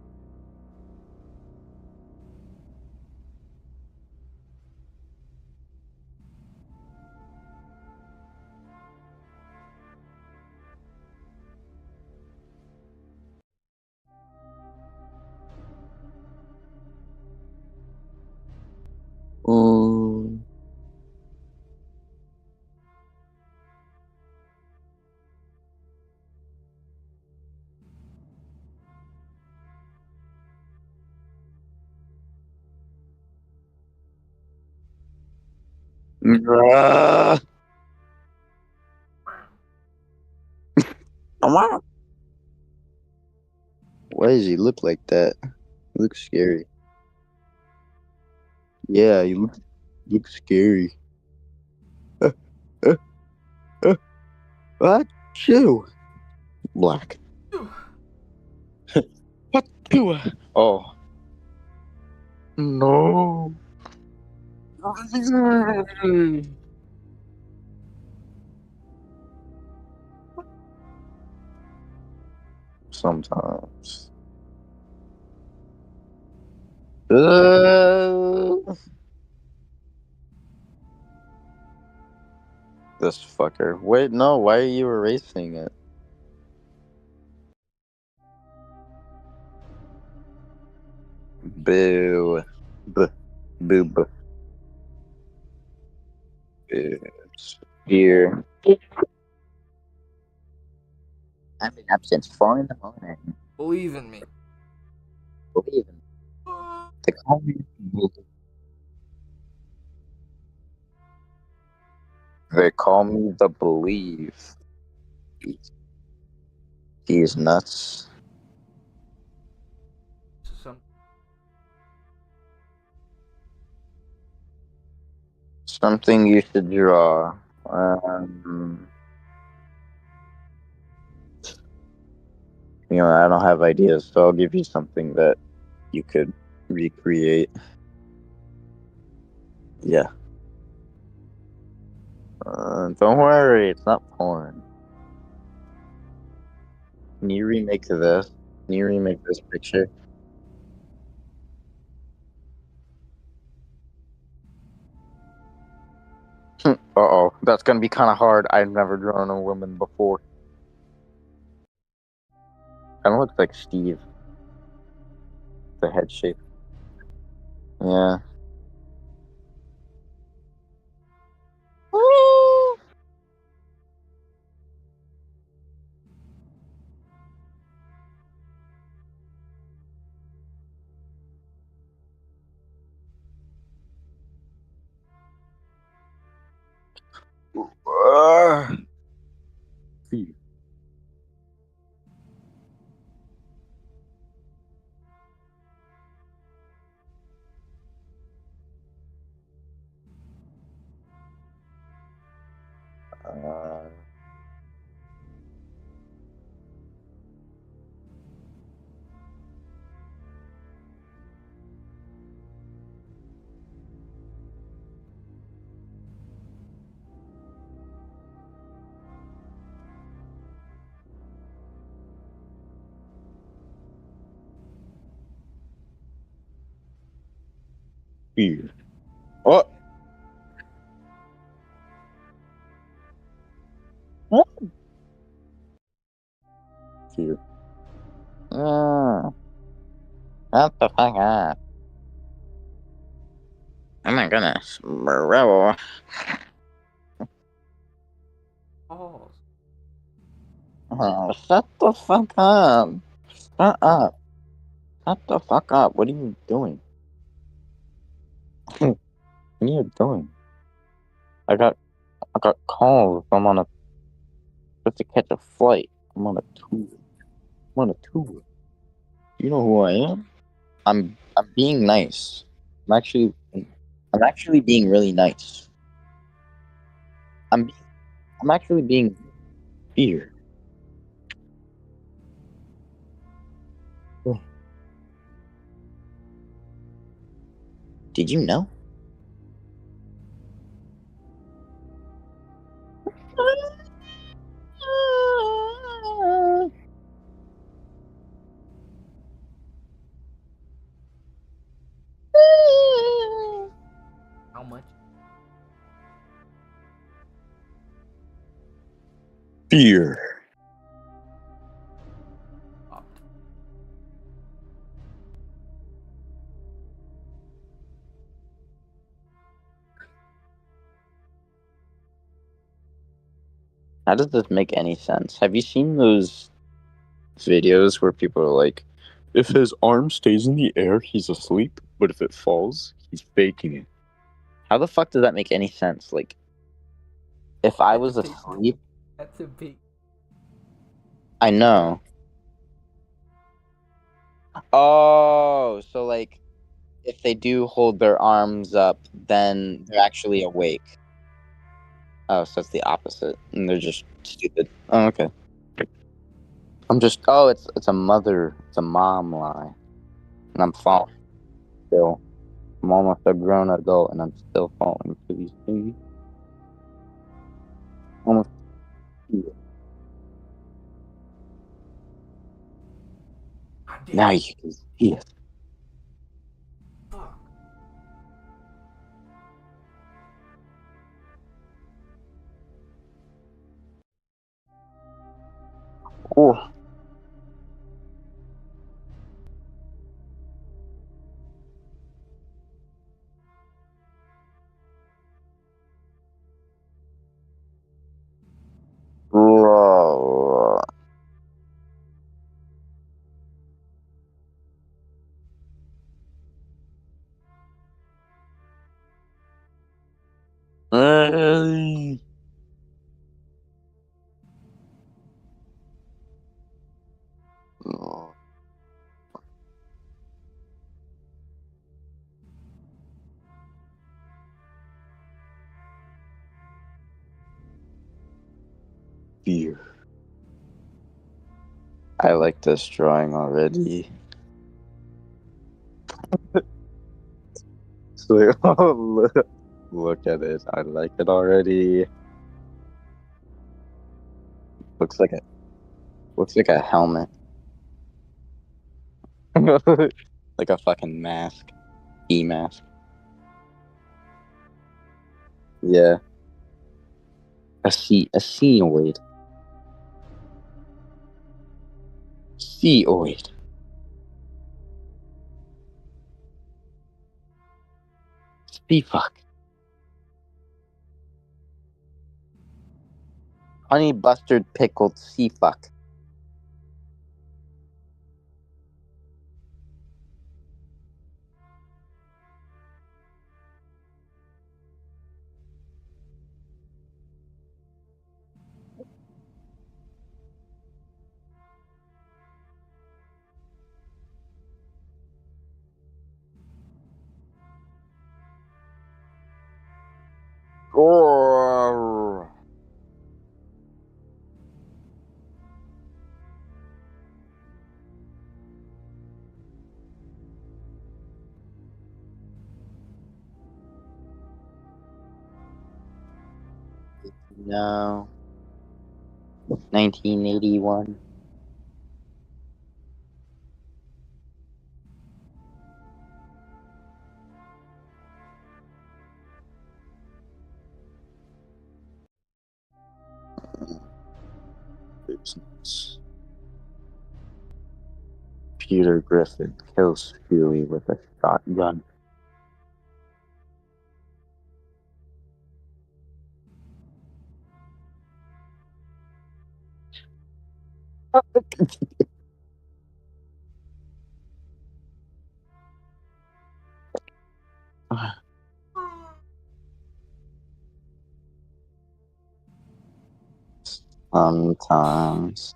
Why does he look like that? He looks scary. Yeah, he looks scary. What? Chew. Black. What? Oh. No. Sometimes. This fucker. Wait, no, why are you erasing it? Boo. Boo. Boo. Boo. It's here. I'm in absence 4 in the morning. Believe in me. Believe in me. They call me. They call me the Believe. He is nuts. Something you should draw. You know, I don't have ideas, so I'll give you something that you could recreate. Yeah. Don't worry, it's not porn. Can you remake this? Can you remake this picture? Uh-oh, that's gonna be kind of hard. I've never drawn a woman before. Kind of looks like Steve. the head shape. Yeah. Fear. Fear. Oh. What? Fear. Shut the fuck up. Oh my goodness, bro. Pause. Oh, shut the fuck up. Shut up. Shut the fuck up. What are you doing? What are you doing? I got calls. I'm on a supposed to catch a flight. I'm on a tour. I'm on a tour. You know who I am? I'm being nice. I'm actually being really nice. I'm actually being here. Did you know? How much? Fear. Up. How does this make any sense? Have you seen those videos where people are like, if his arm stays in the air, he's asleep, but if it falls, he's faking it? How the fuck does that make any sense? Like, if I was asleep, That's a big. I know. Oh, so like, if they do hold their arms up, then they're actually awake. Oh, so it's the opposite, and they're just stupid. Oh, okay. It's a mom lie, and I'm falling still. I'm almost a grown adult, and I'm still falling for these things. Almost. Now you can see it. Fuck. Oh. Whoa. Hey. Oh. Fear. I like this drawing already. So, oh, look at it. I like it already. Looks like a helmet. Like a fucking mask. E-mask. Yeah. A Seoid. Seoid. Sea fuck. Honey mustard pickled sea fuck. Oh. No. 1981. Peter Griffin kills Huey with a shotgun. Sometimes.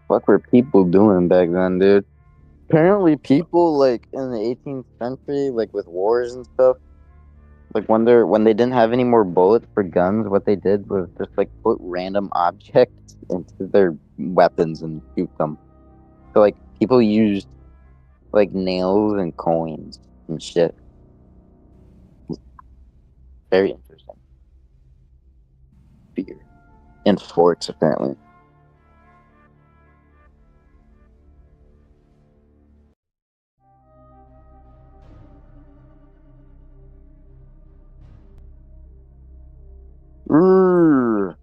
What were people doing back then, dude? Apparently, people like in the 18th century, like with wars and stuff, like when they didn't have any more bullets for guns, what they did was just like put random objects into their weapons and shoot them. So like people used like nails and coins and shit. Very interesting. Beer and forks apparently. Urgh.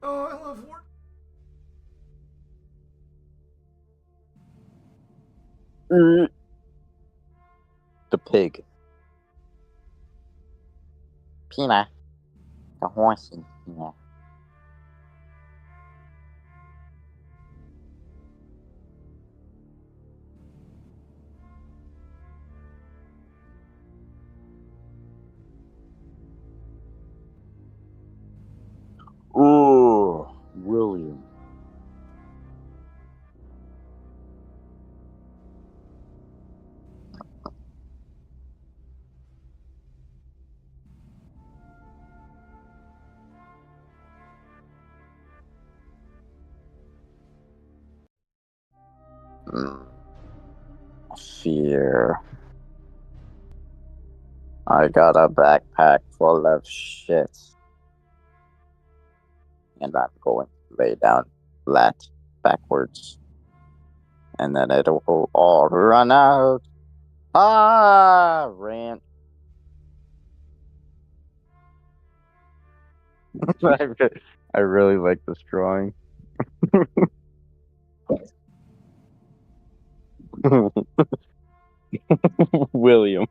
Oh, I love work. Urgh. The pig. Pina. The horse in Pina. Oh, William. Fear. I got a backpack full of shit. And I'm going to lay down flat backwards. And then it'll all run out. Ah, rant. I really like this drawing. William.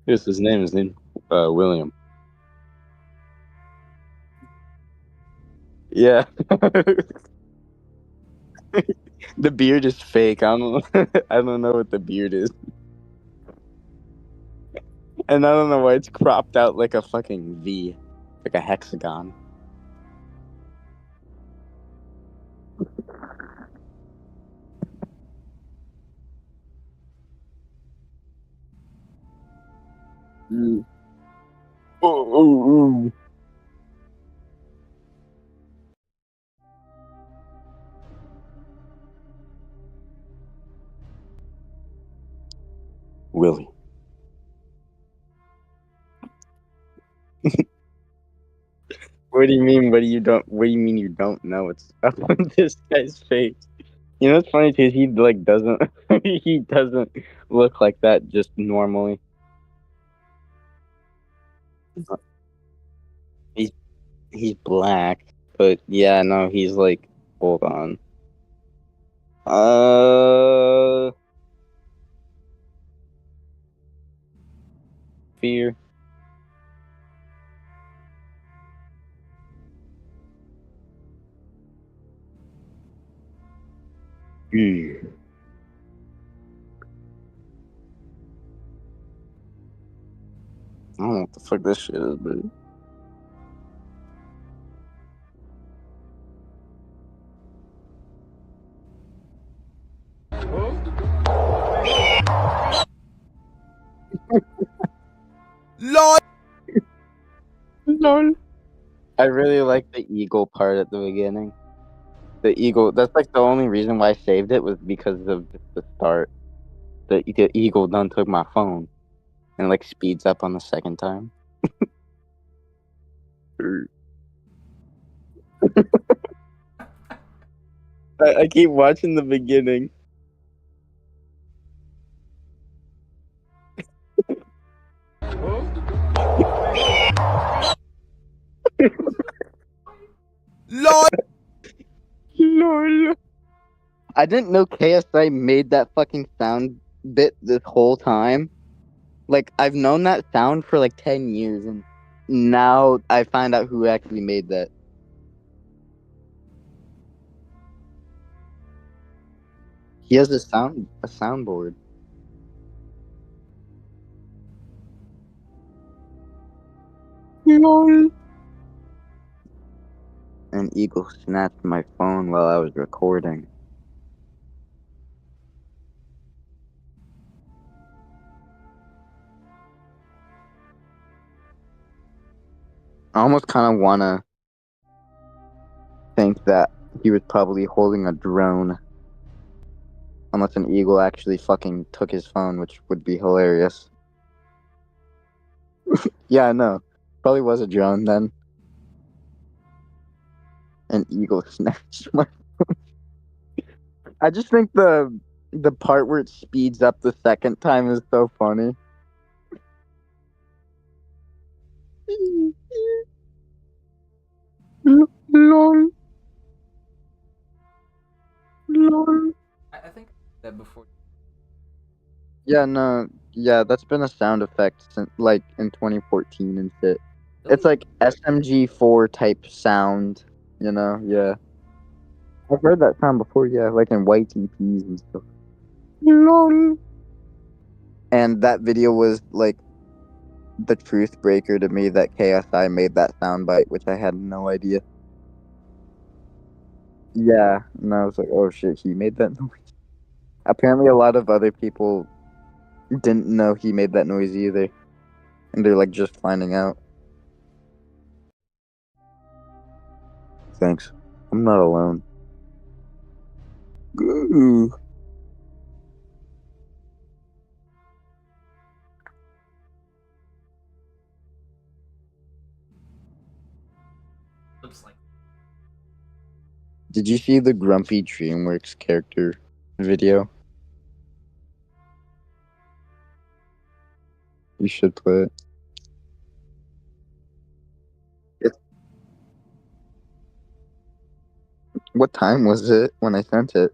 Here's his name. His name, William. Yeah. The beard is fake. I don't. I don't know what the beard is, and I don't know why it's cropped out like a fucking V, like a hexagon. Mm. Oh. Willie. What do you mean? What do you mean you don't know what's up on this guy's face? You know what's funny too? He like doesn't. He doesn't look like that just normally. He's black, but yeah, no, he's like. Hold on. Fear. I don't know what the fuck this shit is, but. LOL. Lol. I really like the eagle part at the beginning. The eagle. That's like the only reason why I saved it was because of the start. The eagle done took my phone, and it, like speeds up on the second time. I keep watching the beginning. LOL. Lol. I didn't know KSI made that fucking sound bit this whole time. Like, I've known that sound for like 10 years, and now I find out who actually made that. He has a soundboard. Lol. An eagle snatched my phone while I was recording. I almost kind of want to think that he was probably holding a drone. Unless an eagle actually fucking took his phone, which would be hilarious. Yeah, I know. Probably was a drone then. An eagle snatched my phone. I just think the part where it speeds up the second time is so funny. Lol. Lol. I think that before. Yeah, no, yeah, that's been a sound effect since like in 2014 and shit. It's like SMG4 type sound, you know? Yeah. I've heard that sound before, yeah, like in white TPs and stuff. Lol. And that video was like the truth breaker to me that KSI made that soundbite, which I had no idea. Yeah, and I was like, oh shit, he made that noise. Apparently, a lot of other people didn't know he made that noise either, and they're like just finding out. Thanks. I'm not alone. Ooh. Looks like. Did you see the Grumpy DreamWorks character video? You should play it. What time was it when I sent it?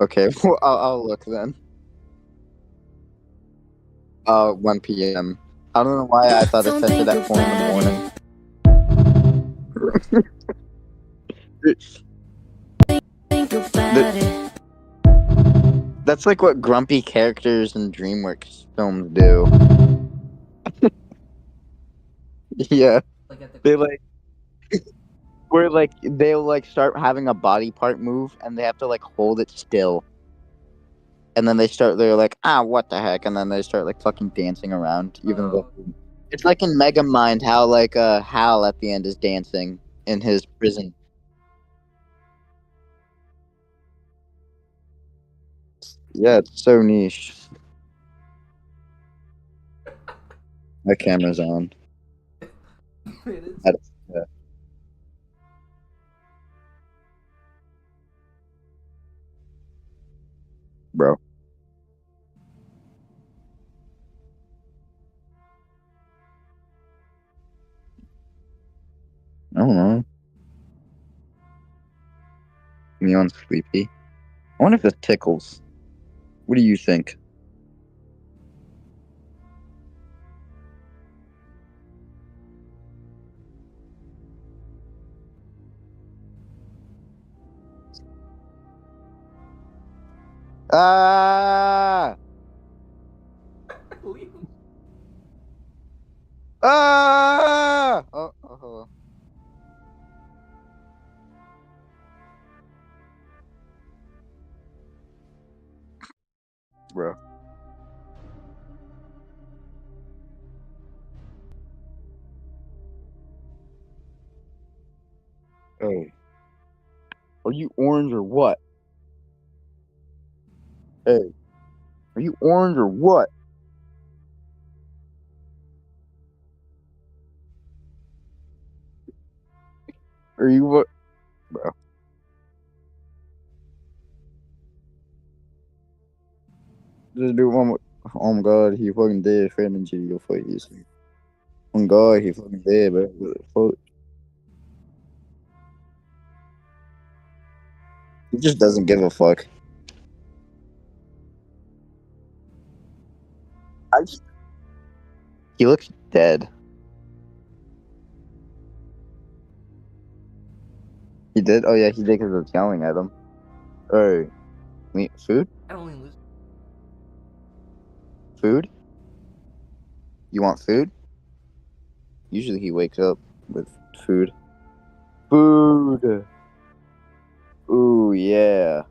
Okay, well, I'll look then. 1 p.m. I don't know why I thought I sent it at 4 in the morning. That's like what grumpy characters in DreamWorks films do. Yeah, Like at the. they like where like they'll like start having a body part move and they have to like hold it still. And then they're like, what the heck? And then they start like fucking dancing around, even though it's like in Megamind how like Hal at the end is dancing in his prison. Yeah, it's so niche. My camera's on. It is. Yeah. Bro. I don't know. Neon's sleepy. I wonder if this tickles. What do you think? Ah! Leave him. Ah! Oh. Bro. Hey. Are you orange or what? Hey. Are you orange or what? Are you what? Bro. Just do one more. Oh my god, he fucking dead. Friend and your face. Oh my god, he fucking dead, bro. What the fuck? He just doesn't give a fuck. He looks dead. He did? Oh yeah, he did because I was yelling at him. Hey. Food? I don't even lose. Food? You want food? Usually he wakes up with food. Food! Ooh, yeah.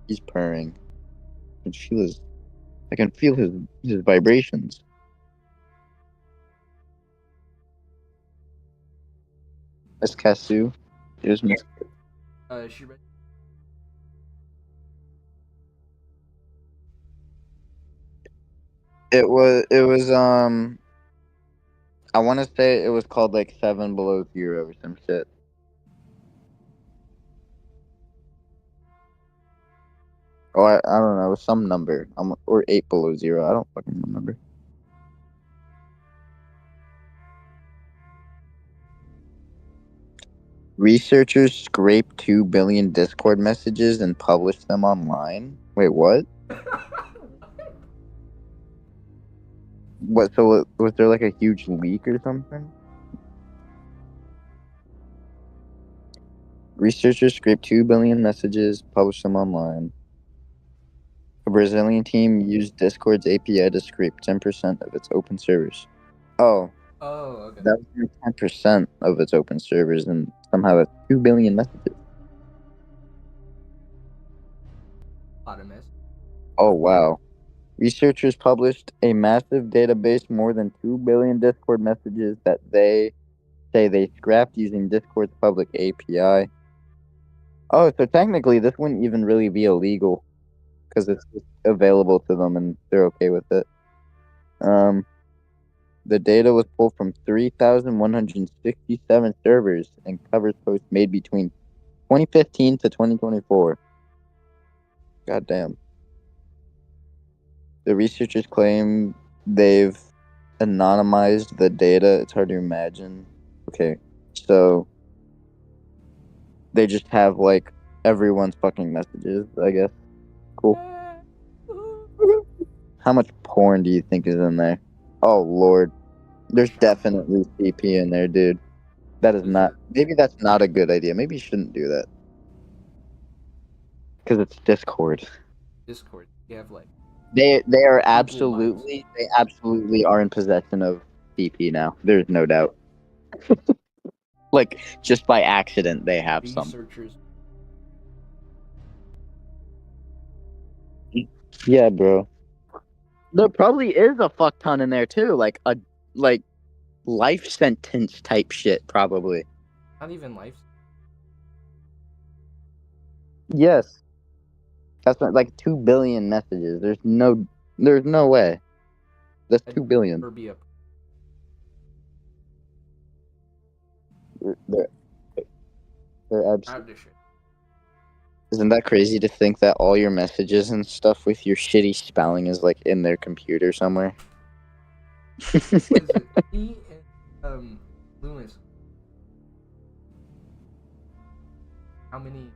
He's purring. I can feel his vibrations. That's Kasu. Here's Miss. She ready? It was I wanna say it was called like 7 Below Zero or some shit. Oh, I don't know, some number. Or 8 Below Zero. I don't fucking remember. Researchers scraped 2 billion Discord messages and published them online. Wait, what? What? So was there like a huge leak or something? Researchers scraped 2 billion messages, published them online. A Brazilian team used Discord's API to scrape 10% of its open servers. Oh, Oh, okay. that was 10% of its open servers, and somehow that's 2 billion messages. Lot of mess. Oh, wow. Researchers published a massive database, more than 2 billion Discord messages that they say they scrapped using Discord's public API. Oh, so technically this wouldn't even really be illegal because it's just available to them and they're okay with it. The data was pulled from 3,167 servers and covers posts made between 2015 to 2024. Goddamn. The researchers claim they've anonymized the data. It's hard to imagine. Okay, so they just have like everyone's fucking messages, I guess. Cool. How much porn do you think is in there? Oh lord. There's definitely CP in there, dude. That is not. Maybe that's not a good idea. Maybe you shouldn't do that. Because it's Discord. Discord. You have like They are minds. absolutely are in possession of CP now. There's no doubt. Like just by accident they have some. researchers. Yeah, bro. There probably is a fuck ton in there too, like life sentence type shit, probably. Not even life. Yes. That's not, like 2 billion messages. There's no way. That's 2 billion. Or be a They're absolutely. proud of shit. Isn't that crazy to think that all your messages and stuff with your shitty spelling is like in their computer somewhere? What is it? Me and Loomis. How many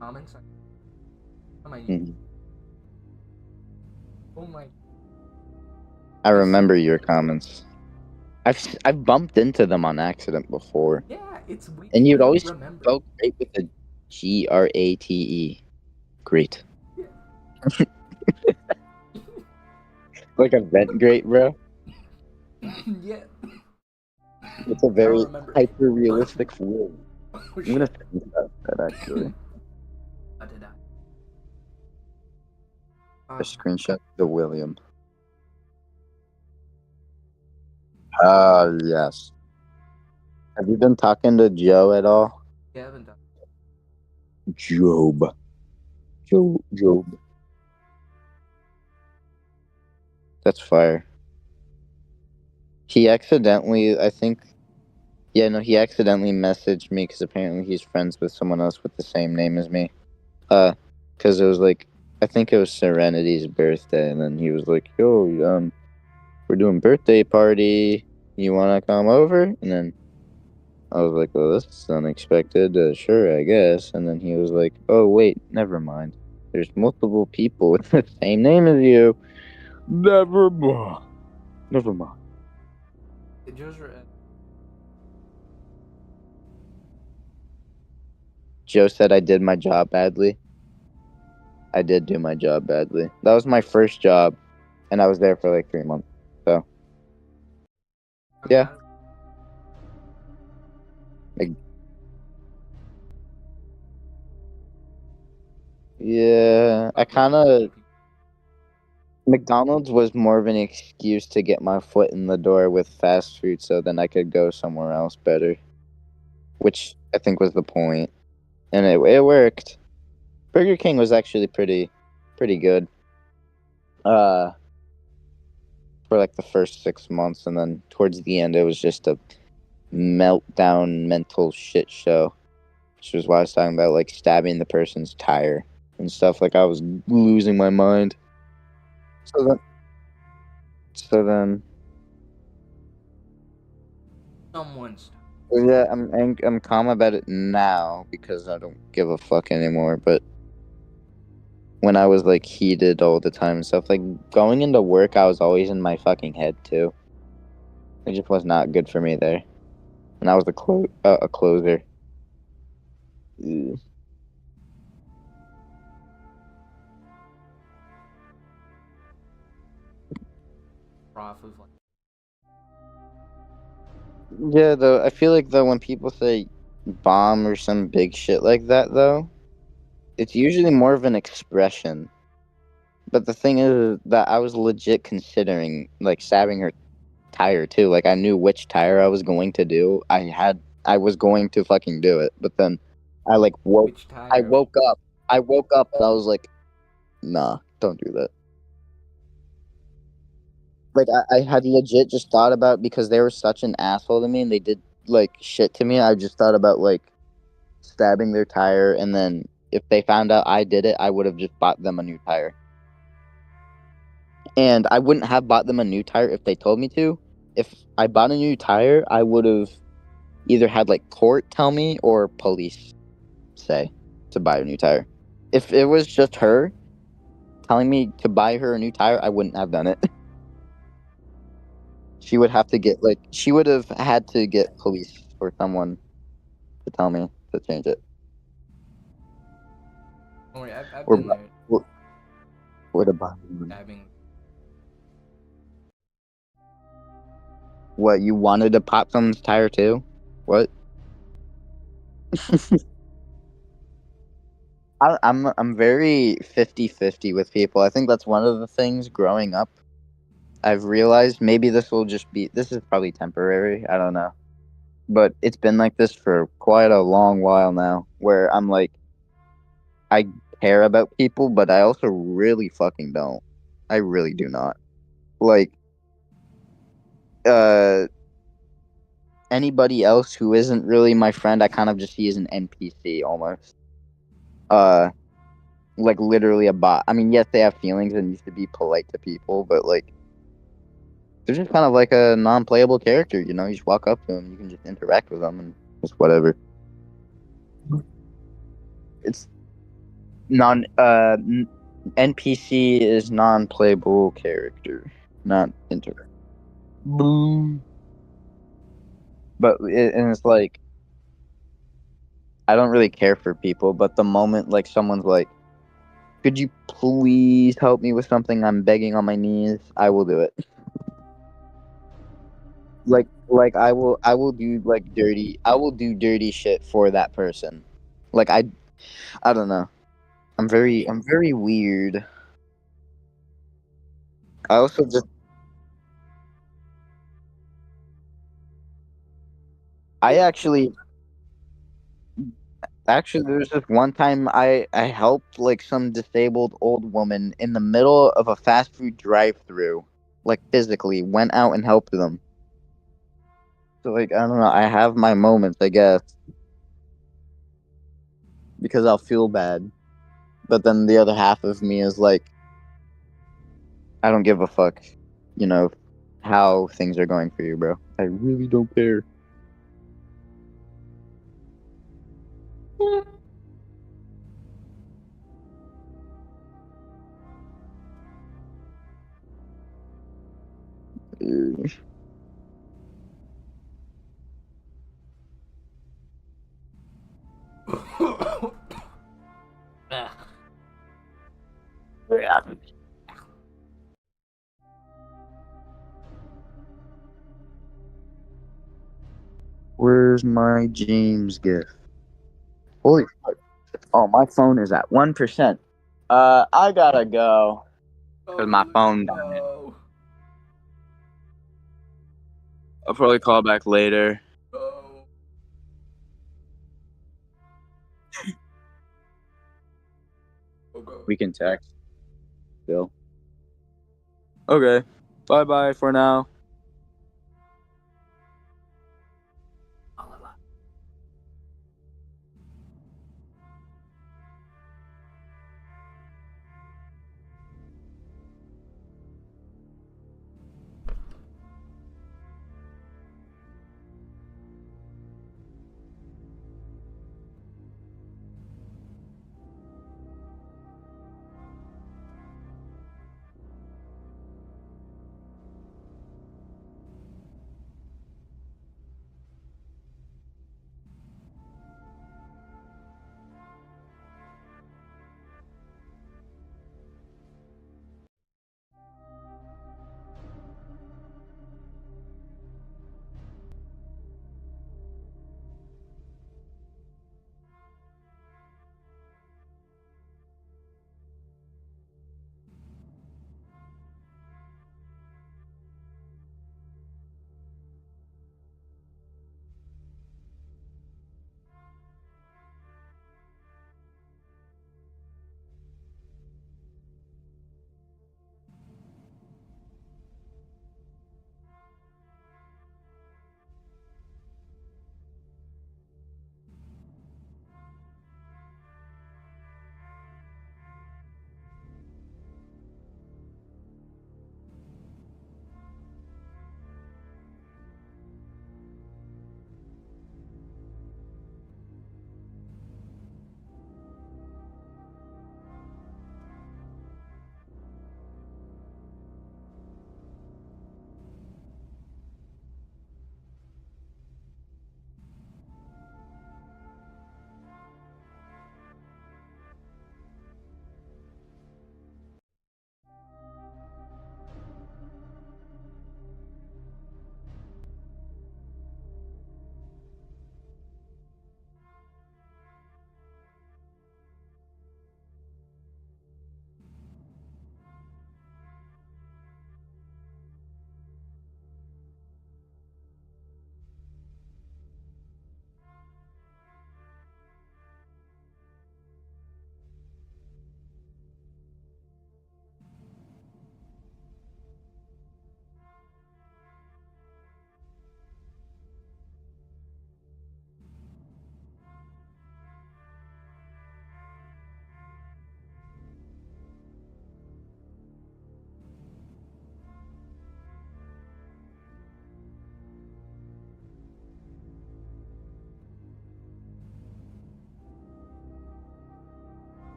comments? How many? Mhm. Oh my! I remember your comments. I've bumped into them on accident before, Yeah, it's weird. and you'd I don't always remember. spell great with a GRATE. Great. Yeah. Like a vent grate, bro. Yeah. It's a very remember. hyper realistic word. Oh, I'm shit. gonna think about that actually. How did I? A screenshot the William. Ah, yes. Have you been talking to Joe at all? Yeah, I haven't done. Job. Job. That's fire. He accidentally, I think. Yeah, no, he accidentally messaged me because apparently he's friends with someone else with the same name as me. Because it was like, I think it was Serenity's birthday, and then he was like, "Yo, we're doing birthday party. You wanna come over?" And then I was like, "Well, this is unexpected. Sure, I guess." And then he was like, "Oh, wait, never mind. There's multiple people with the same name as you. Never mind. Never mind." Joe's Joe said I did my job badly. I did do my job badly. That was my first job, and I was there for like 3 months. So, yeah. Yeah, I kind of... McDonald's was more of an excuse to get my foot in the door with fast food so then I could go somewhere else better. Which I think was the point. And it worked. Burger King was actually pretty good. For like the first 6 months, and then towards the end it was just a meltdown mental shit show. Which was why I was talking about like stabbing the person's tire and stuff. Like I was losing my mind. So then someone's. yeah, I'm calm about it now because I don't give a fuck anymore. But when I was like heated all the time and stuff, like going into work, I was always in my fucking head too. It just was not good for me there, and I was a closer. Ugh. Prof of like. Yeah, though I feel like though when people say bomb or some big shit like that, though, it's usually more of an expression. But the thing is that I was legit considering like stabbing her tire too. Like I knew which tire I was going to do. I was going to fucking do it. But then I like Which tire? I woke up and I was like, nah, don't do that. Like I had legit just thought about, because they were such an asshole to me and they did like shit to me. I just thought about like stabbing their tire, and then if they found out I did it, I would have just bought them a new tire. And I wouldn't have bought them a new tire if they told me to. If I bought a new tire, I would have either had like court tell me or police say to buy a new tire. If it was just her telling me to buy her a new tire, I wouldn't have done it. She would have had to get police or someone to tell me to change it. Don't worry, I've Or been there. Or to buy. Stabbing. What, you wanted to pop someone's tire too? What? I'm very 50-50 with people. I think that's one of the things growing up I've realized. Maybe this is probably temporary, I don't know. But it's been like this for quite a long while now, where I'm like, I care about people, but I also really fucking don't. I really do not. Like, anybody else who isn't really my friend, I kind of just see as an NPC almost. Like literally a bot. I mean, yes, they have feelings and used to be polite to people, but like, they're just kind of like a non-playable character. You know, you just walk up to them, you can just interact with them, and just whatever. It's NPC is non-playable character, not interact. Boom. But and it's like, I don't really care for people, but the moment like someone's like, could you please help me with something? I'm begging on my knees. I will do it. Like I will do like dirty. I will do dirty shit for that person. Like I don't know. I'm very weird. I also just I actually there's this one time I helped like some disabled old woman in the middle of a fast food drive-through. Like physically went out and helped them. So like I don't know, I have my moments, I guess, because I'll feel bad. But then the other half of me is like, I don't give a fuck, you know, how things are going for you, bro. I really don't care. Where's my James gift? Holy fuck. Oh, my phone is at 1%. I gotta go. Because my phone died. No. I'll probably call back later. No. Okay. We can text. Bill. Okay. Bye bye for now.